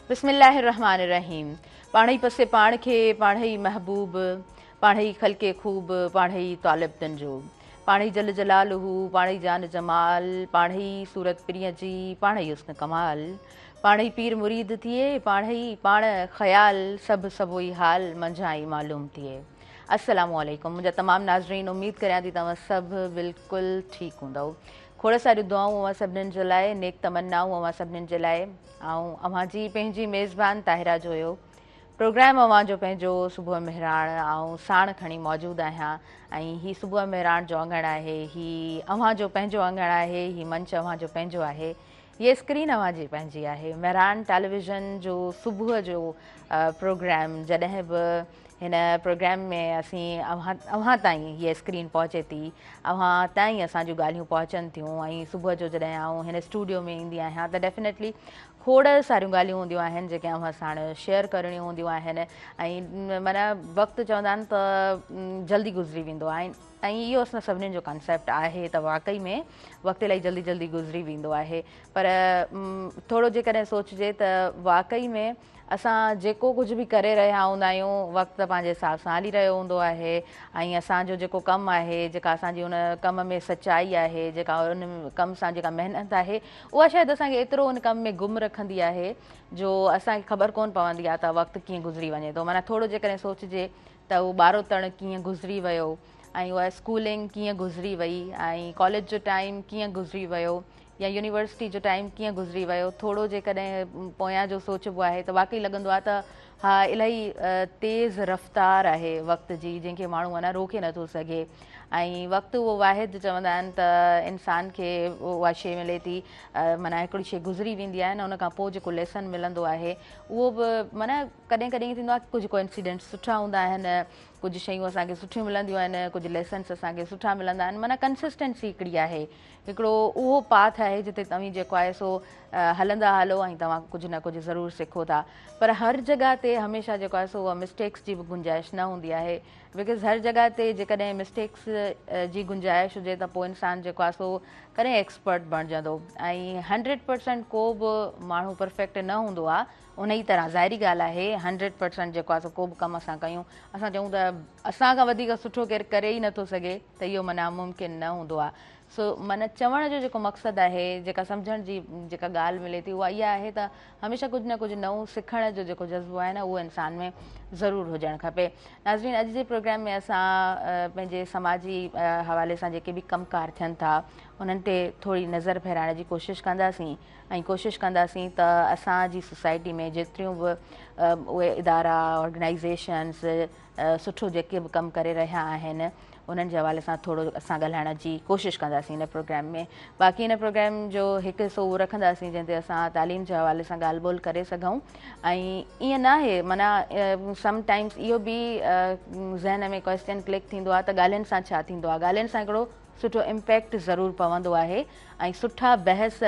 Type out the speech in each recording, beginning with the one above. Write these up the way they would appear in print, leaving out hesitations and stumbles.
बिस्मिल्लाहिर्रहमानिर्रहीम। पाढ़ई पसे पाण खे पाढ़ई महबूब, पाढ़ई खलके खूब, पाढ़ई तालिब तंजूब, पाढ़ई जल जलालहू, पाढ़ई जान जमाल, पाढ़ई सूरत प्रिय जी, पाढ़ई हुस्न कमाल, पाढ़ई पीर मुरीद थिए, पाढ़ई पाण ख़याल, सब सबोई हाल मंझाई मालूम थिए। अस्सलामु अलैकुम। मुझा तमाम नाज़रीन, उम्मीद करियां थी तव्हां सभु बिल्कुलु ठीकु हूंदव। खोड़ सारियूं दुआऊं अवां सभिनीनि जे लाइ, नेक तमन्नाऊं अवां सभिनीनि जे लाइ। ऐं अवां जी पंहिंजी मेज़बान ताहिरा जो हुयो प्रोग्राम अवां जो पंहिंजो सुबुह मेहराण ऐं साण खणी मौजूदु आहियां। ऐं हीअ सुबुह मेहराण जो अंगण आहे, हीअ अवां जो पंहिंजो अंगण आहे, हीअ मंच अवां जो पंहिंजो आहे, ये स्क्रीन अवां जी पंहिंजी आहे। मेहरान टेलीविज़न जो सुबुह जो प्रोग्राम जॾहिं बि हिन प्रोग्राम में असीं अव्हां ताईं हीअ स्क्रीन पहुचे थी, अव्हां ताईं असांजूं ॻाल्हियूं पहुचनि थियूं। ऐं सुबुह जो जॾहिं आउं हिन स्टूडियो में ईंदी आहियां त डेफिनेटली खोड़ सारियूं ॻाल्हियूं हूंदियूं आहिनि जेके अव्हां साण शेयर करणियूं हूंदियूं आहिनि। ऐं माना वक़्तु चवंदा आहिनि त जल्दी गुज़री वेंदो आहे। ऐं इहो असां सभिनीनि जो कंसेप्ट आहे त वाक़ई में वक़्तु इलाही जल्दी जल्दी गुज़री वेंदो आहे। पर थोरो जेकॾहिं सोचिजे त वाक़ई में असां जेको कुझु बि करे रहिया हूंदा आहियूं, वक़्तु पंहिंजे हिसाब सां हली रहियो हूंदो आहे। ऐं असांजो जेको कमु आहे, जेका असांजी उन कम में सचाई आहे, जेका उन कम सां जेका महिनत आहे, उहा शायदि असांखे एतिरो उन कम में गुम रखंदी आहे जो असांखे ख़बर कोन पवंदी आहे त वक़्तु कीअं गुज़री वञे थो। माना थोरो जेकॾहिं सोचिजे त उहो ॿारोतण कीअं गुज़री वियो, ऐं उहा स्कूलिंग कीअं गुज़री वई, ऐं कॉलेज जो टाइम कीअं गुज़री वियो, या यूनिवर्सिटी जो टाइम कीअं गुज़री वियो, थोरो जेकॾहिं पोयां जो सोचिबो आहे त वाक़ई लॻंदो आहे त हा, इलाही तेज़ रफ़्तार आहे वक़्त जी, जंहिंखे माण्हू अञा रोके नथो सघे। ऐं वक़्तु उहो वाहिद चवंदा आहिनि त इंसान खे उहा शइ मिले थी, माना हिकिड़ी शइ गुज़री वेंदी आहे न, उन खां पोइ जेको लेसन मिलंदो आहे उहो बि माना कॾहिं कॾहिं ईअं थींदो आहे कुझु कोइंसिडेंट्स सुठा हूंदा आहिनि, कुझु शयूं असांखे सुठियूं मिलंदियूं आहिनि, कुझु लेसन्स असांखे सुठा मिलंदा आहिनि। माना कंसिस्टेंसी हिकिड़ी आहे, हिकिड़ो उहो पाथ आहे जिते तव्हीं जेको आहे सो हलंदा हलो ऐं तव्हां कुझु न कुझु ज़रूरु सिखो था। पर हर जॻह ते हमेशह जेको आहे सो उहा मिस्टेक्स जी बि गुंजाइश न हूंदी आहे, बिकॉज़ हर जॻह ते जेकॾहिं मिस्टेक्स जी गुंजाइश हुजे त पोइ इंसानु जेको आहे सो कॾहिं एक्सपर्ट बणिजंदो। ऐं 100% को बि माण्हू परफेक्ट न हूंदो आहे। उन ई तरह ज़ाहिरी ॻाल्हि आहे 100% जेको आहे सो को बि कमु असां कयूं, असां चऊं त असांखां वधीक सुठो केरु करे ई नथो सघे, त इहो माना मुमकिन न हूंदो आहे। सो माना चवण जो जेको मक़सदु आहे, जेका सम्झण जी जेका ॻाल्हि मिले थी, उहा इहा आहे त हमेशह कुझु न कुझु नओं सिखण जो जेको जज़्बो आहे न, उहो इंसान में ज़रूरु हुजणु खपे। नाज़रीन, अॼु जे प्रोग्राम में असां पंहिंजे समाजी हवाले सां जेके बि कमकार थियनि था उन्हनि ते थोरी नज़र फेराइण जी कोशिशि कंदासीं। ऐं कोशिशि कंदासीं त असांजी सोसाइटी में जेतिरियूं बि उहे इदारा, ऑर्गेनाइज़ेशन्स सुठो जेके बि कमु करे रहिया आहिनि, उन्हनि जे हवाले सां थोरो असां ॻाल्हाइण जी कोशिशि कंदासीं इन प्रोग्राम में। बाक़ी इन प्रोग्राम जो हिकु हिसो उहो रखंदासीं जंहिं ते असां तालीम जे हवाले सां ॻाल्हि ॿोल करे सघूं। ऐं ईअं न आहे, माना समटाइम्स इहो बि ज़हन में क्वेश्चन क्लिक थींदो आहे त ॻाल्हियुनि सां छा थींदो आहे। ॻाल्हियुनि सां हिकिड़ो सुठो इम्पैक्ट ज़रूरु पवंदो आहे, ऐं सुठा बहस,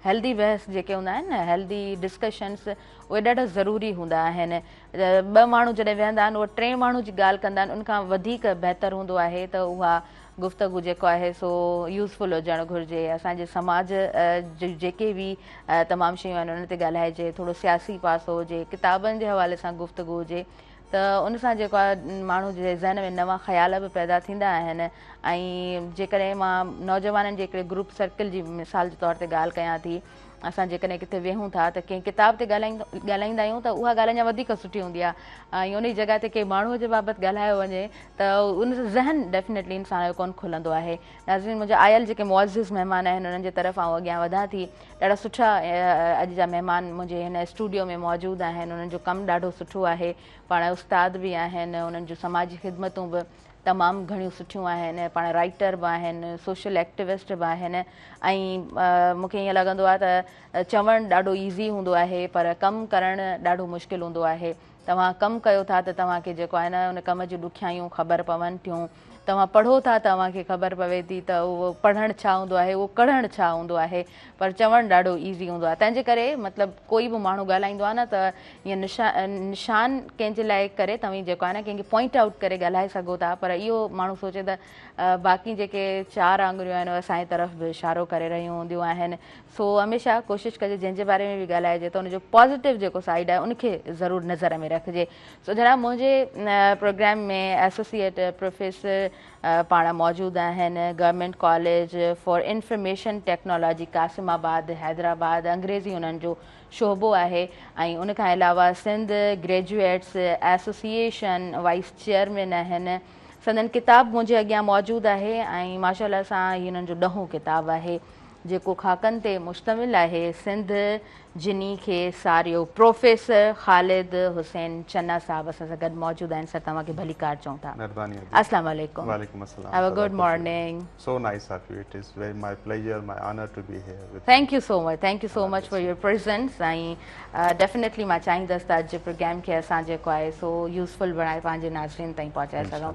हेल्दी बहस जेके हूंदा आहिनि न, हेल्दी डिस्कशन्स, उहे ॾाढा ज़रूरी हूंदा आहिनि। ॿ माण्हू जॾहिं वेहंदा आहिनि, उहे टे माण्हू जी ॻाल्हि कंदा आहिनि, उनखां वधीक बहितरु हूंदो आहे त उहा गुफ़्तगू जेको आहे सो यूज़फुल हुजणु घुरिजे। असांजे समाज जेके बि तमामु शयूं आहिनि उन ते ॻाल्हाइजे, थोरो सियासी पासो हुजे, किताबनि जे हवाले सां गुफ़्तगू हुजे, त उन सां जेको आहे माण्हू जे ज़हन में नवां ख़्याल बि पैदा थींदा आहिनि। ऐं जेकॾहिं मां नौजवाननि जे हिकिड़े ग्रुप सर्कल जी मिसाल जे तौर ते ॻाल्हि कयां थी, असां जेकॾहिं किथे वेहूं था त कंहिं किताब ते ॻाल्हाईंदा आहियूं त उहा ॻाल्हि अञा वधीक सुठी हूंदी आहे। ऐं उन जी जॻह ते कंहिं माण्हूअ जे बाबति ॻाल्हायो वञे त उन सां ज़हन डेफिनेटली इंसान जो कोन खुलंदो आहे। नाज़रीन, मुंहिंजा आयल जेके मुअज़्ज़िज़ महिमान आहिनि उन्हनि जे तरफ़ आउं अॻियां वधां थी। ॾाढा सुठा अॼु जा महिमान मुंहिंजे हिन स्टूडियो में मौजूदु आहिनि। उन्हनि जो कमु ॾाढो सुठो आहे, पाण उस्ताद बि आहिनि, उन्हनि जूं समाजी ख़िदमतूं बि तमामु घणियूं सुठियूं आहिनि, पाण राइटर बि आहिनि, सोशल एक्टिविस्ट बि आहिनि। ऐं मूंखे ईअं लॻंदो आहे त चवणु ॾाढो ईज़ी हूंदो आहे, पर कमु करणु ॾाढो मुश्किल हूंदो आहे। तव्हां कमु कयो था त तव्हांखे जेको आहे न उन कम जूं ॾुखियाइयूं ख़बर पवनि थियूं, तव्हां पढ़ो था तव्हांखे ख़बर पवे थी त उहो पढ़णु छा हूंदो आहे, उहो कढ़णु छा हूंदो आहे, पर चवणु ॾाढो ईज़ी हूंदो आहे। तंहिंजे करे मतिलबु कोई बि माण्हू ॻाल्हाईंदो आहे न त ईअं निशान कंहिंजे लाइ करे तव्हीं जेको आहे न कंहिंखे पॉइंट आउट करे ॻाल्हाए सघो था, पर इहो माण्हू सोचे त बाक़ी जेके 4 आङुरियूं आहिनि असांजी तरफ़ बि इशारो करे रहियूं हूंदियूं आहिनि। सो हमेशह कोशिशि कजे जंहिंजे बारे में बि ॻाल्हाइजे त उनजो पॉज़िटिव जेको साइड आहे उनखे ज़रूरु नज़र में रखिजे। सो जनाब मुंहिंजे प्रोग्राम में एसोसिएट प्रोफेसर पाण मौजूदु आहिनि government college for information technology Qasimabad Hyderabad, अंग्रेज़ी उन्हनि जो शोबो आहे ऐं उनखां अलावा Sindh graduates association vice chairman आहिनि। संदन किताब मुंहिंजे अॻियां मौजूदु आहे ऐं माशाअल्लाह सां हीउ हुननि जो 10हों किताबु आहे जेको खाकनि ते मुश्तमिल आहे। सिंध जिनी खे सारियो प्रोफेसर ख़ालिद हुसैन चन्ना साहब असां सां गॾु मौजूदु आहिनि। सर तव्हांखे भली कार चऊं था। महिरबानी। अस्सलाम वालेकुम। वालेकुम अस्सलाम। Have a good morning. So nice of you. It is very my pleasure, my honor to be here with you. Thank you so much. Thank you so much for your presence. ऐं definitely मां चाहींदसि त अॼु जे programme खे असां जेको आहे सो useful बणाए पंहिंजे नाज़रीन ताईं पहुचाए सघूं।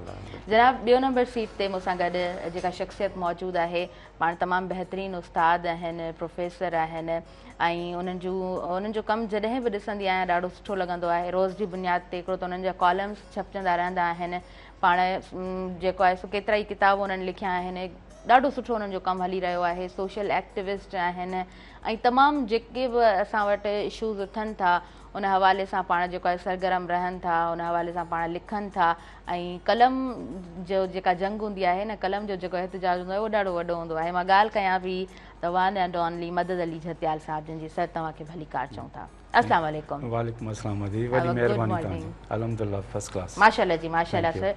जनाब 2 नंबर सीट ते मूंसां गॾु जेका शख़्सियत मौजूदु आहे पाण तमामु बहितरीनु उस्ताद आहिनि, प्रोफेसर आहिनि ऐं उन्हनि जो कमु जॾहिं बि ॾिसंदी आहियां ॾाढो सुठो लॻंदो आहे। रोज़ जी बुनियाद ते हिकिड़ो त उन्हनि जा कॉलम्स छपजंदा रहंदा आहिनि। पाण जेको आहे सो केतिरा ई किताब उन्हनि लिखिया आहिनि। ॾाढो सुठो उन्हनि जो कमु हली रहियो आहे। सोशल एक्टिविस्ट आहिनि ऐं तमामु जेके बि असां वटि इशूज़ उथनि था उन हवाले सां पाण जेको आहे सरगर्म रहनि था, उन हवाले सां पाण लिखनि था ऐं कलम जो जेका जंग हूंदी आहे न, कलम जो जेको एहतजाज हूंदो आहे उहो ॾाढो वॾो हूंदो आहे। मां ॻाल्हि कयां पई त वन एंड ओनली मदद अली झत्याल साहब जिन जी सर तव्हांखे भली कार चऊं था। अस्सलाम वालेकुम। वालेकुम अस्सलाम अदी, वॾी महिरबानी तव्हांजी। अल्हम्दुलिल्लाह फर्स्ट क्लास। माशाअल्लाह जी माशाअल्लाह सर।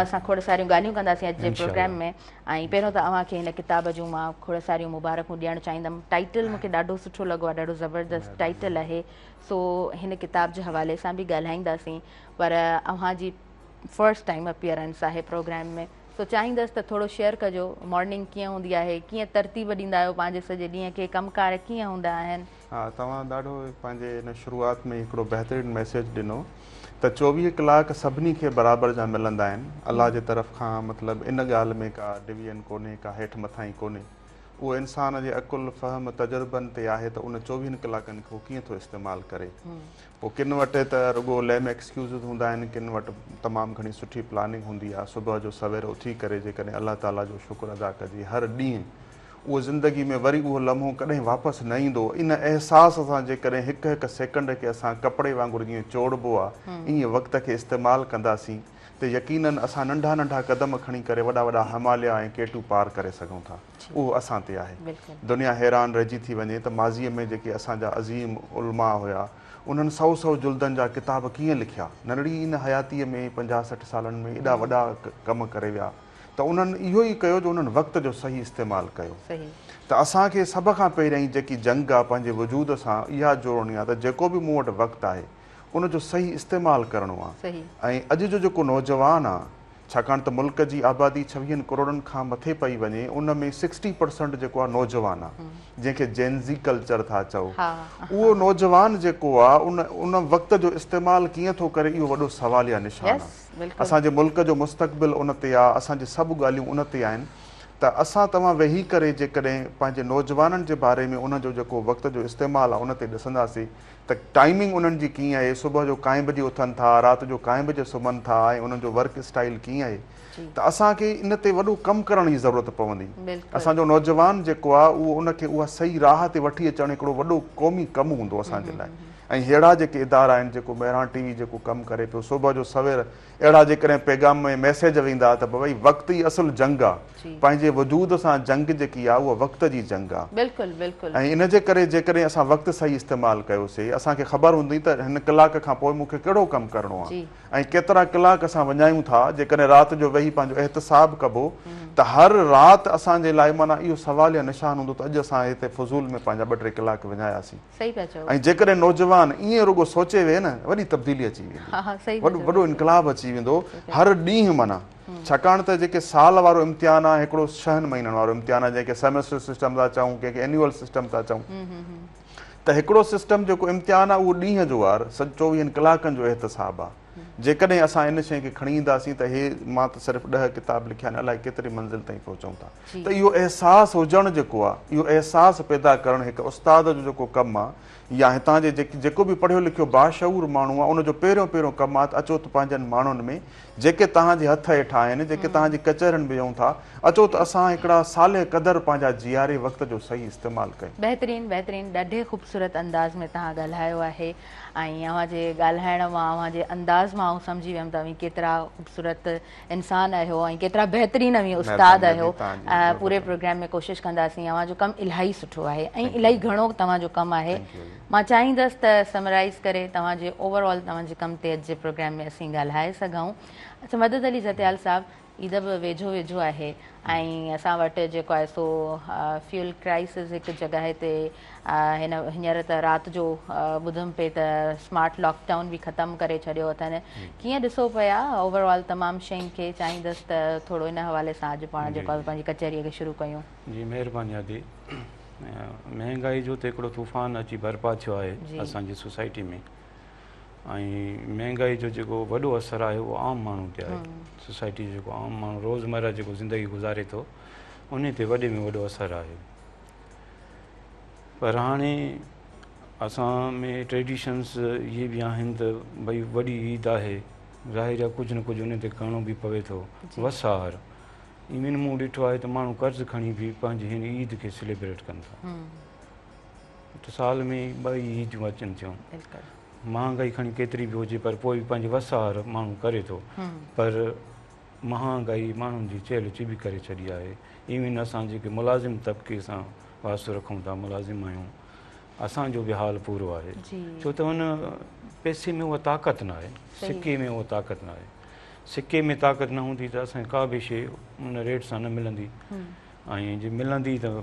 असां खोड़ सारियूं ॻाल्हियूं कंदासीं अॼु जे प्रोग्राम में ऐं पहिरियों त अव्हांखे हिन किताब जूं मां खोड़ सारियूं मुबारकूं ॾियणु चाहींदमि। टाइटल मूंखे ॾाढो सुठो लॻो आहे, ॾाढो ज़बरदस्त टाइटल आहे। सो हिन किताब जे हवाले सां बि ॻाल्हाईंदासीं, पर अव्हांजी फर्स्ट टाइम अपीयरेंस आहे प्रोग्राम में। सो चाहींदसि त थोरो शेयर कजो मॉर्निंग कीअं हूंदी आहे, कीअं तरतीब ॾींदा आहियो पंहिंजे सॼे ॾींहं खे, कमकार कीअं हूंदा आहिनि। हा, तव्हां ॾाढो पंहिंजे हिन शुरूआति में हिकिड़ो बहितरीनु मैसेज ॾिनो त 24 कलाक सभिनी खे बराबरि जा मिलंदा आहिनि। अलाह जे तरफ़ खां मतिलबु इन ॻाल्हि में का डिवीजन कोन्हे, का हेठि मथां ई कोन्हे। उहो इंसान जे अकुल फ़हम तजुर्बनि ते आहे त उन 24 कलाकनि खे कीअं थो इस्तेमालु करे। पोइ किन वटि त रुॻो लेम एक्सक्यूज़ हूंदा आहिनि, किन वटि तमामु घणी सुठी प्लानिंग हूंदी आहे। सुबुह जो सवेर उथी करे जेकॾहिं अलाह ताला जो शुक्र अदा कजे हर ॾींहुं, उहो ज़िंदगी में वरी उहो लम्हो कॾहिं वापसि न ईंदो। इन अहसास सां जेकॾहिं हिकु हिकु सेकंड खे असां कपिड़े वांगुरु जीअं चोड़बो आहे ईअं वक़्त खे इस्तेमालु कंदासीं त यकीनन असां नंढा नंढा क़दम खणी करे वॾा वॾा हिमालया ऐं केटू पार करे सघूं था। उहो असां ते आहे। दुनिया हैरान रहिजी थी वञे त माज़ीअ में जेके असांजा अज़ीम उलमा हुया उन्हनि 100 जुल्दनि जा किताब कीअं लिखिया। नंढड़ी इन हयातीअ में 50-60 सालनि में एॾा वॾा कम करे विया त उन्हनि इहो ई कयो जो उन्हनि वक़्त जो सही इस्तेमालु कयो। त असांखे सभ खां पहिरियों जेकी जंग आहे पंहिंजे वजूद सां इहा जोड़णी आहे त जेको बि मूं वटि वक़्तु आहे उनजो सही इस्तेमालु करिणो आहे। ऐं अॼु जो जेको नौजवान आहे, छाकाणि त मुल्क जी आबादी 26 करोड़नि खां मथे पई वञे, उन में 60% जेको आहे नौजवान आहे, जंहिंखे जेनज़ी कल्चर था चओ। उहो नौजवान जेको आहे उन वक़्त जो इस्तेमालु कीअं थो करे, इहो वॾो सवालिया निशान आहे। असांजे मुल्क जो मुस्तक़बिल उन ते आहे, असांजी सभु ॻाल्हियूं उन ते आहिनि। त असां तव्हां वेही करे जेकॾहिं पंहिंजे नौजवाननि जे बारे में उनजो जेको वक़्त जो इस्तेमालु आहे उन ते ॾिसंदासीं त टाइमिंग उन्हनि जी कीअं आहे, सुबुह जो काएं बजे उथनि था, राति जो काएं बजे सुम्हनि था ऐं उन्हनि जो वर्क स्टाइल कीअं आहे, त असांखे इन ते वॾो कमु करण जी ज़रूरत पवंदी। असांजो नौजवान जेको आहे उहो उनखे उहा सही राह ते वठी अचणु हिकिड़ो वॾो क़ौमी कमु हूंदो असांजे लाइ। ऐं अहिड़ा जेके इदारा आहिनि, जेको मेहरान टीवी जेको कमु करे पियो सुबुह जो सवेर, अहिड़ा जेकॾहिं पैगाम में मैसेज वेंदा त भई वक़्तु ई असुलु जंग आहे। पंहिंजे वजूद सां जंग जेकी आहे उहा वक़्त जी जंग आहे। ऐं इन जे करे जेकॾहिं असां वक़्तु सही इस्तेमालु कयोसीं, असांखे ख़बर हूंदी त हिन कलाक खां पोइ मूंखे कहिड़ो कमु करिणो आहे ऐं केतिरा कलाक असां वञायूं था। जेकॾहिं राति जो वेही पंहिंजो एहतिसाब कबो त हर राति असांजे लाइ माना इहो सवाल या निशान हूंदो त अॼु असां हिते फज़ूल में पंहिंजा 2-3 कलाक विञायासीं। ऐं जेकॾहिं नौजवान ईअं रुॻो सोचे वेहे न, वॾी तब्दीली अची वेंदी, वॾो इनकलाब अची वेंदो हर ॾींहुं। माना छाकाणि त जेके साल वारो इम्तिहान आहे हिकिड़ो 6 महीननि वारो इम्तिहान आहे, जंहिंखे सेमेस्टर सिस्टम था चऊं, कंहिंखे एन्युअल सिस्टम था चऊं। त हिकिड़ो सिस्टम जेको इम्तिहान आहे उहो ॾींहं जो आहे, 24 कलाकनि जो एहतिसाब आहे। जेकॾहिं असां इन शइ खे खणी ईंदासीं त हे मां त सिर्फ़ु 10 किताब लिखिया आहिनि, अलाए केतिरी मंज़िल ताईं पहुचूं था। त इहो अहसासु हुजणु जेको आहे, इहो अहसासु पैदा करणु हिकु उस्ताद जो जेको कमु आहे, या हितां जे जेको बि पढ़ियो लिखियो बाशऊर माण्हू आहे, उनजो पहिरियों कमु आहे त अचो त पंहिंजनि माण्हुनि में जेके तव्हांजे हथ हेठां आहिनि, जेके तव्हांजी कचहरियुनि में वेहूं था, अचो त असां हिकिड़ा साले क़दुरु पंहिंजा जीआरे वक़्त जो सही इस्तेमालु कयूं। बहितरीन बहितरीन, ॾाढे ख़ूबसूरत अंदाज़ में तव्हां ॻाल्हायो आहे ऐं अव्हां जे ॻाल्हाइण मां, अव्हां जे अंदाज़ मां सम्झी वियमि त तव्हीं केतिरा ख़ूबसूरत इंसान आहियो ऐं केतिरा बहितरीन उस्ताद आहियो। पूरे प्रोग्राम में कोशिशि कंदासीं। अव्हां जो कमु इलाही सुठो आहे ऐं इलाही घणो तव्हांजो कमु आहे। मां चाहींदसि त समराइज़ करे तव्हांजे ओवरऑल तव्हांजे कम ते अॼु जे प्रोग्राम में असीं ॻाल्हाए सघूं। अच्छा, मदद अली जतियाल साहब, ईद बि वेझो वेझो आहे ऐं असां वटि जेको आहे सो फ्यूल क्राइसिस हिकु जॻह ते हींअर त राति जो ॿुधमि पे त स्मार्ट लॉकडाउन बि ख़तमु करे छॾियो अथनि। कीअं ॾिसो पिया ओवरऑल तमामु शयुनि खे? चाहींदसि त थोरो इन हवाले सां अॼु पाण जेको आहे पंहिंजी कचहरीअ खे शुरू कयूं। जी महिरबानी आदि। महांगाई जो त हिकिड़ो तूफ़ान अची बर्पा थियो आहे असांजी सोसाइटी में ऐं महांगाई जो जेको वॾो असरु आहे उहो आम माण्हू ते आहे। सोसाइटी जो जेको आम माण्हू रोज़मर्रा जेको ज़िंदगी गुज़ारे थो उन ते वॾे में वॾो असरु आहे। पर हाणे असां में ट्रेडिशन्स इहे बि आहिनि त भई वॾी ईद आहे, ज़ाहिर आहे कुझु न कुझु उन ते करिणो बि पवे थो। वसार इवन मूं ॾिठो आहे त माण्हू कर्ज़ु खणी बि पंहिंजी हिन ईद खे सेलिब्रेट कनि था। त साल में 2 ईदूं अचनि थियूं। महांगाई खणी केतिरी बि हुजे पर पोइ बि पंहिंजी वसार माण्हू करे थो। पर महांगाई माण्हुनि जी चहल चिबी करे छॾी आहे। इवन असां जेके मुलाज़िम तबिके सां वास्तो रखूं था, मुलाज़िम आहियूं, असांजो बि हाल पूरो आहे। छो त हुन पैसे में उहा ताक़त न आहे, सिके में उहा ताक़त न आहे। सिके में ताक़त न हूंदी त असांखे का बि शइ उन रेट सां न मिलंदी ऐं जे मिलंदी त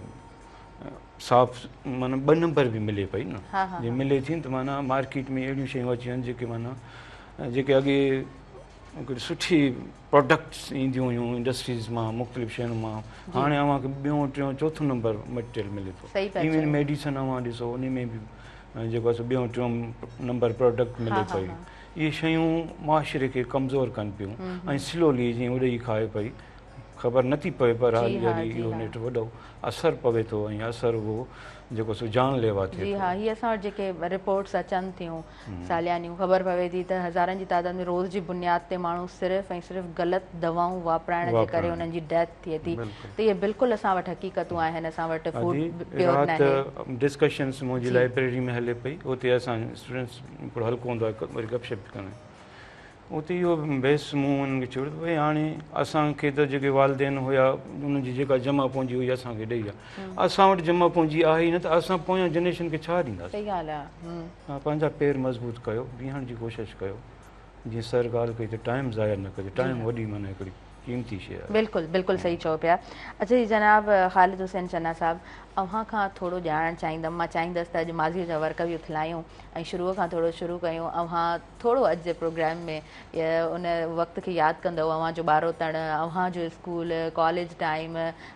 साफ़ माना 2 नंबर बि मिले पई न। जे मिले थी त माना मार्केट में अहिड़ियूं शयूं अची वञनि जेके माना जेके अॻे हिकिड़ी सुठी प्रोडक्ट्स ईंदियूं हुयूं इंडस्ट्रीज़ मां, मुख़्तलिफ़ शयुनि मां, हाणे अव्हांखे 2, 3, 4 नंबर मटेरियल मिले थो। इवन मेडिसन अव्हां ॾिसो उन में बि जेको आहे 2, 3 नंबर प्रोडक्ट मिले पई। इहे शयूं मुआशिरे खे कमज़ोर कनि पियूं ऐं स्लोली जीअं उॾई खाए पई, ख़बर नथी पए पर हाली इहो नेट वॾो असरु पवे थो ऐं असरु उहो जेको सो जानलेवा थिए। जी हा, हीअ असां वटि जेके रिपोर्ट्स अचनि थियूं सालियानियूं, ख़बर पवे थी त हज़ारनि जी तादाद में रोज़ जी बुनियाद ते माण्हू सिर्फ़ु ऐं सिर्फ़ु ग़लति दवाऊं वापराइण जे करे उन्हनि जी डेथ थिए थी। त इहे बिल्कुलु असां वटि हक़ीक़तूं आहिनि। असां वटि फूड प्योर न आहे। डिस्कशन्स मुंहिंजी लाइब्रेरी में हले पई, उते असां स्टूडेंट्स हिकिड़ो हल्को हूंदो आहे वरी गपशप कंदा आहियूं। उते इहो बहस मूं उन्हनि खे चयो भई हाणे असांखे त जेके वालदेन हुया उन्हनि जी जेका जमा पूंजी हुई असांखे ॾेई आहे, असां वटि जमा पूंजी आहे ई न त असां पोयां जनरेशन खे छा ॾींदासीं? सही ॻाल्हि आहे। पंहिंजा पेर मज़बूत कयो, बीहण जी कोशिशि कयो। जीअं सर ॻाल्हि कई त टाइम ज़ाया न कजे। टाइम वॾी माना हिकिड़ी क़ीमती शइ आहे। बिल्कुलु बिल्कुलु सही चओ पिया। अच्छा जी जनाब ख़ालिद हुसैन चन्ना साहब, अव्हां खां थोरो ॼाणणु चाहींदमि। मां चाहींदसि त अॼु माज़ीअ जा वर्क बि उथलायूं ऐं शुरूअ खां थोरो शुरू कयूं। अव्हां थोरो अॼु जे प्रोग्राम में उन वक़्त खे यादि कंदव, अव्हां जो ॿारोतण, अव्हां जो स्कूल कॉलेज टाइम,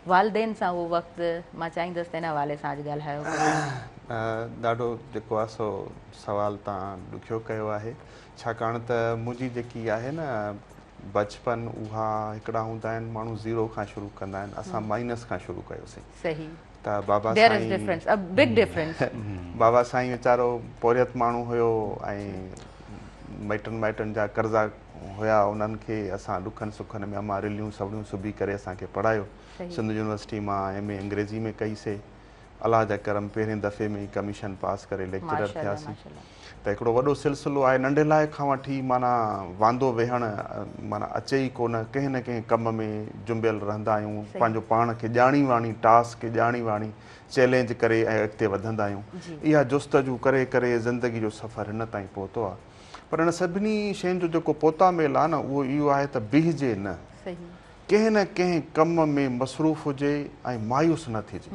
वालदेन सां उहो वक़्तु। मां चाहींदसि त इन हवाले सां अॼु ॻाल्हायो। ॾाढो जेको आहे सो सवाल तव्हां ॾुखियो कयो आहे, छाकाणि त मुंहिंजी जेकी आहे न बचपन उहा हिकिड़ा हूंदा आहिनि माण्हू 0 खां शुरू कंदा आहिनि, असां माइनस खां शुरू कयोसीं। सही। त बाबा साईं वीचारो पोरियत माण्हू हुयो ऐं माइटनि जा कर्ज़ा हुया, उन्हनि खे असां ॾुखनि सुखनि में अमां रिलियूं सवड़ियूं सुबी करे असांखे पढ़ायो। सिंध यूनिवर्सिटी मां MA अंग्रेज़ी में कईसीं। अलाह जा करम पहिरें दफ़े में ई कमीशन पास करे लेक्चरर थियासीं। त हिकिड़ो वॾो सिलसिलो आहे नंढे लाइ खां वठी माना वांदो वेहणु माना अचे ई कोन, कंहिं न कंहिं कम में जुंबियल रहंदा आहियूं, पंहिंजो पाण खे ॼाणी वाणी टास्क खे ॼाणी वाणी चैलेंज करे ऐं अॻिते वधंदा आहियूं। इहा जुस्तजू करे करे ज़िंदगी जो सफ़र हिन ताईं पहुतो आहे। पर हिन सभिनी शयुनि जो जेको पोतामेल आहे न उहो इहो आहे त बीहजे न, कंहिं न कंहिं कम में मसरूफ़ हुजे ऐं मायूस न थिजे।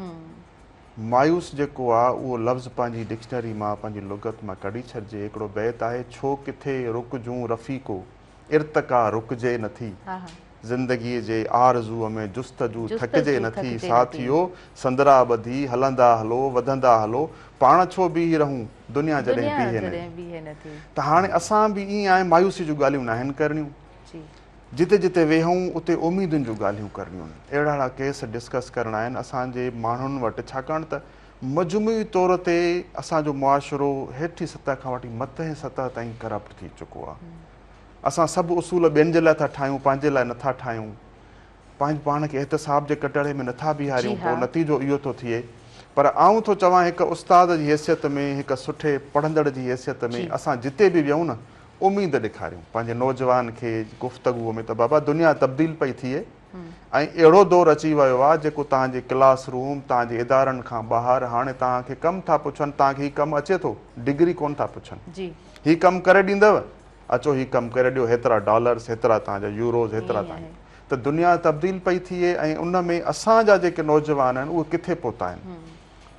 मायूस जेको आहे उहो लफ़्ज़ पंहिंजी डिक्शनरी मां पंहिंजी लुगत मां कढी छॾिजे। हिकिड़ो बैत आहे, छो किथे रुकजूं रफ़ीको इर्तका रुकजे नथी, ज़िंदगीअ जे आरज़ूअ में जुस्तजू थकिजे नथी, साथियो संदरा ॿधी हलंदा हलो वधंदा हलो, पाण छो बीही रहूं दुनिया जॾहिं बीहे नथी। त हाणे असां बि ईअं आहे, मायूसी जूं ॻाल्हियूं न आहिनि करणियूं, जिते जिते वेहूं उते उमेदुनि जूं ॻाल्हियूं करणियूं आहिनि, अहिड़ा अहिड़ा केस डिस्कस करणा आहिनि असांजे माण्हुनि वटि, छाकाणि त मजमूई तौर ते असांजो मुआशिरो हेठि सतह खां वठी मथे सतह ताईं करप्ट थी चुको आहे। असां सभु उसूल ॿियनि जे लाइ था ठाहियूं, पंहिंजे लाइ नथा ठाहियूं, पंहिंजे पाण खे एहतिसाब जे कटड़े में नथा बीहारियूं, पोइ नतीजो इहो थो थिए। पर आऊं थो चवां हिकु उस्ताद जी हैसियत में, हिकु सुठे पढ़ंदड़ जी हैसियत में, असां जिते बि वियूं न उमेद ॾेखारियूं पंहिंजे नौजवान खे गुफ़्तगूअ में, त बाबा दुनिया तब्दील पई थिए ऐं अहिड़ो दौरु अची वियो आहे जेको तव्हांजे क्लास रूम, तव्हांजे इदारनि खां ॿाहिरि हाणे तव्हांखे कमु था पुछनि, तव्हांखे हीउ कमु अचे थो, डिग्री कोन था पुछनि, हीउ कमु करे ॾींदव, अचो हीउ कमु करे ॾियो, हेतिरा डॉलर्स, हेतिरा तव्हांजा यूरोज़, हेतिरा तव्हां। त दुनिया तब्दील पई थिए ऐं उन में असांजा जेके नौजवान आहिनि उहे किथे पहुता आहिनि।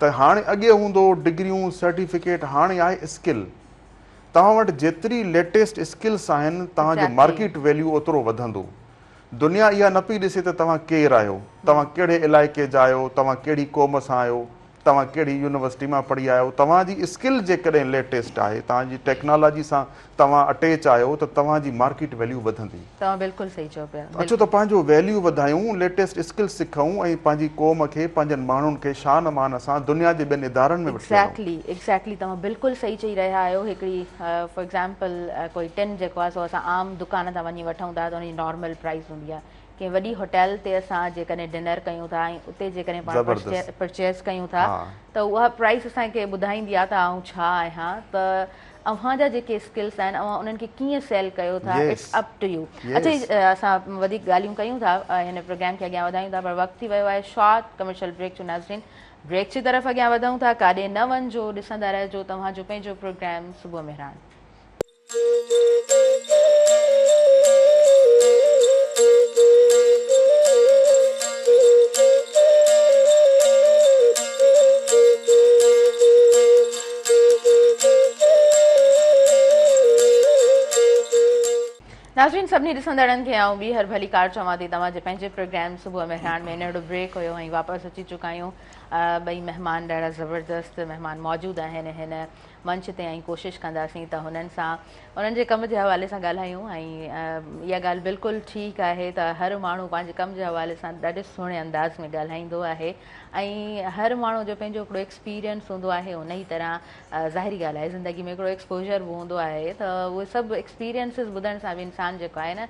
त हाणे अॻे हूंदो डिग्रियूं सर्टिफिकेट, हाणे आहे स्किल। तव्हां वटि जेतिरी लेटेस्ट स्किल्स आहिनि तव्हांजो मार्केट वैल्यू ओतिरो वधंदो। दुनिया इहा न पई ॾिसे त तव्हां केरु आहियो, तव्हां कहिड़े इलाइक़े जा आहियो, तव्हां कहिड़ी क़ौम सां आहियो, तव्हां कहिड़ी यूनिवर्सिटी मां पढ़ी आहियो, तव्हांजी स्किल जेकॾहिं लेटेस्ट आहे, तव्हांजी टेक्नोलॉजी सां तव्हां अटैच आहियो, त तव्हांजी मार्केट वैल्यू वधंदी। तव्हां बिल्कुलु सही चओ पिया। अचो त पंहिंजो वैल्यू वधायूं, लेटेस्ट स्किल सिखूं ऐं पंहिंजी क़ौम खे, पंहिंजनि माण्हुनि खे शान मान सां दुनिया जे ॿियनि इदारनि में वठी वञूं। एक्ज़ैक्टली तव्हां बिल्कुलु सही चई रहिया आहियो। हिकिड़ी फॉर एग्ज़ाम्पल कोई टिन जेको आहे सो असां आम दुकान तां वञी वठूं था त उनजी नॉर्मल प्राइस हूंदी आहे। कंहिं वॾी होटल ते असां जेकॾहिं डिनर कयूं था ऐं उते जेकॾहिं पाण परचेस कयूं था त उहा प्राइस असांखे ॿुधाईंदी आहे त आउं छा आहियां, त अव्हांजा जेके स्किल्स आहिनि अव्हां उन्हनि खे कीअं सेल कयो था, इट्स अप टू यू। अच्छा, असां वधीक ॻाल्हियूं कयूं था, हिन प्रोग्राम खे अॻियां वधायूं था, पर वक़्तु थी वियो आहे शॉर्ट कमर्शियल ब्रेक जो। नाज़रीन, ब्रेक जी तरफ़ अॻियां वधूं था, काॾे न वञिजो, ॾिसंदा रहिजो तव्हांजो पंहिंजो प्रोग्राम सुबुह मेहरान। नाज़रीन, सभिनी ॾिसंदड़नि खे आउं ॿी हर भली कार चवां थी। तव्हांजे पंहिंजे प्रोग्राम सुबुह मेहरान में अहिड़ो ब्रेक हुयो ऐं वापसि अची चुका आहियूं। ॿई महिमान ॾाढा ज़बरदस्त महिमान मौजूदु आहिनि हिन मंच ते ऐं कोशिशि कंदासीं त हुननि सां उन्हनि जे कम जे हवाले सां ॻाल्हायूं। ऐं इहा ॻाल्हि बिल्कुलु ठीकु आहे त हर माण्हू पंहिंजे कम जे हवाले सां ॾाढे सुहिणे अंदाज़ में ॻाल्हाईंदो आहे ऐं हर माण्हू जो पंहिंजो हिकिड़ो एक्सपीरियंस हूंदो आहे। उन ई तरह ज़ाहिरी ॻाल्हि आहे ज़िंदगी में हिकिड़ो एक्सपोजर बि हूंदो आहे, त उहे सभु एक्सपीरियंसिस ॿुधण सां बि इंसान जेको आहे न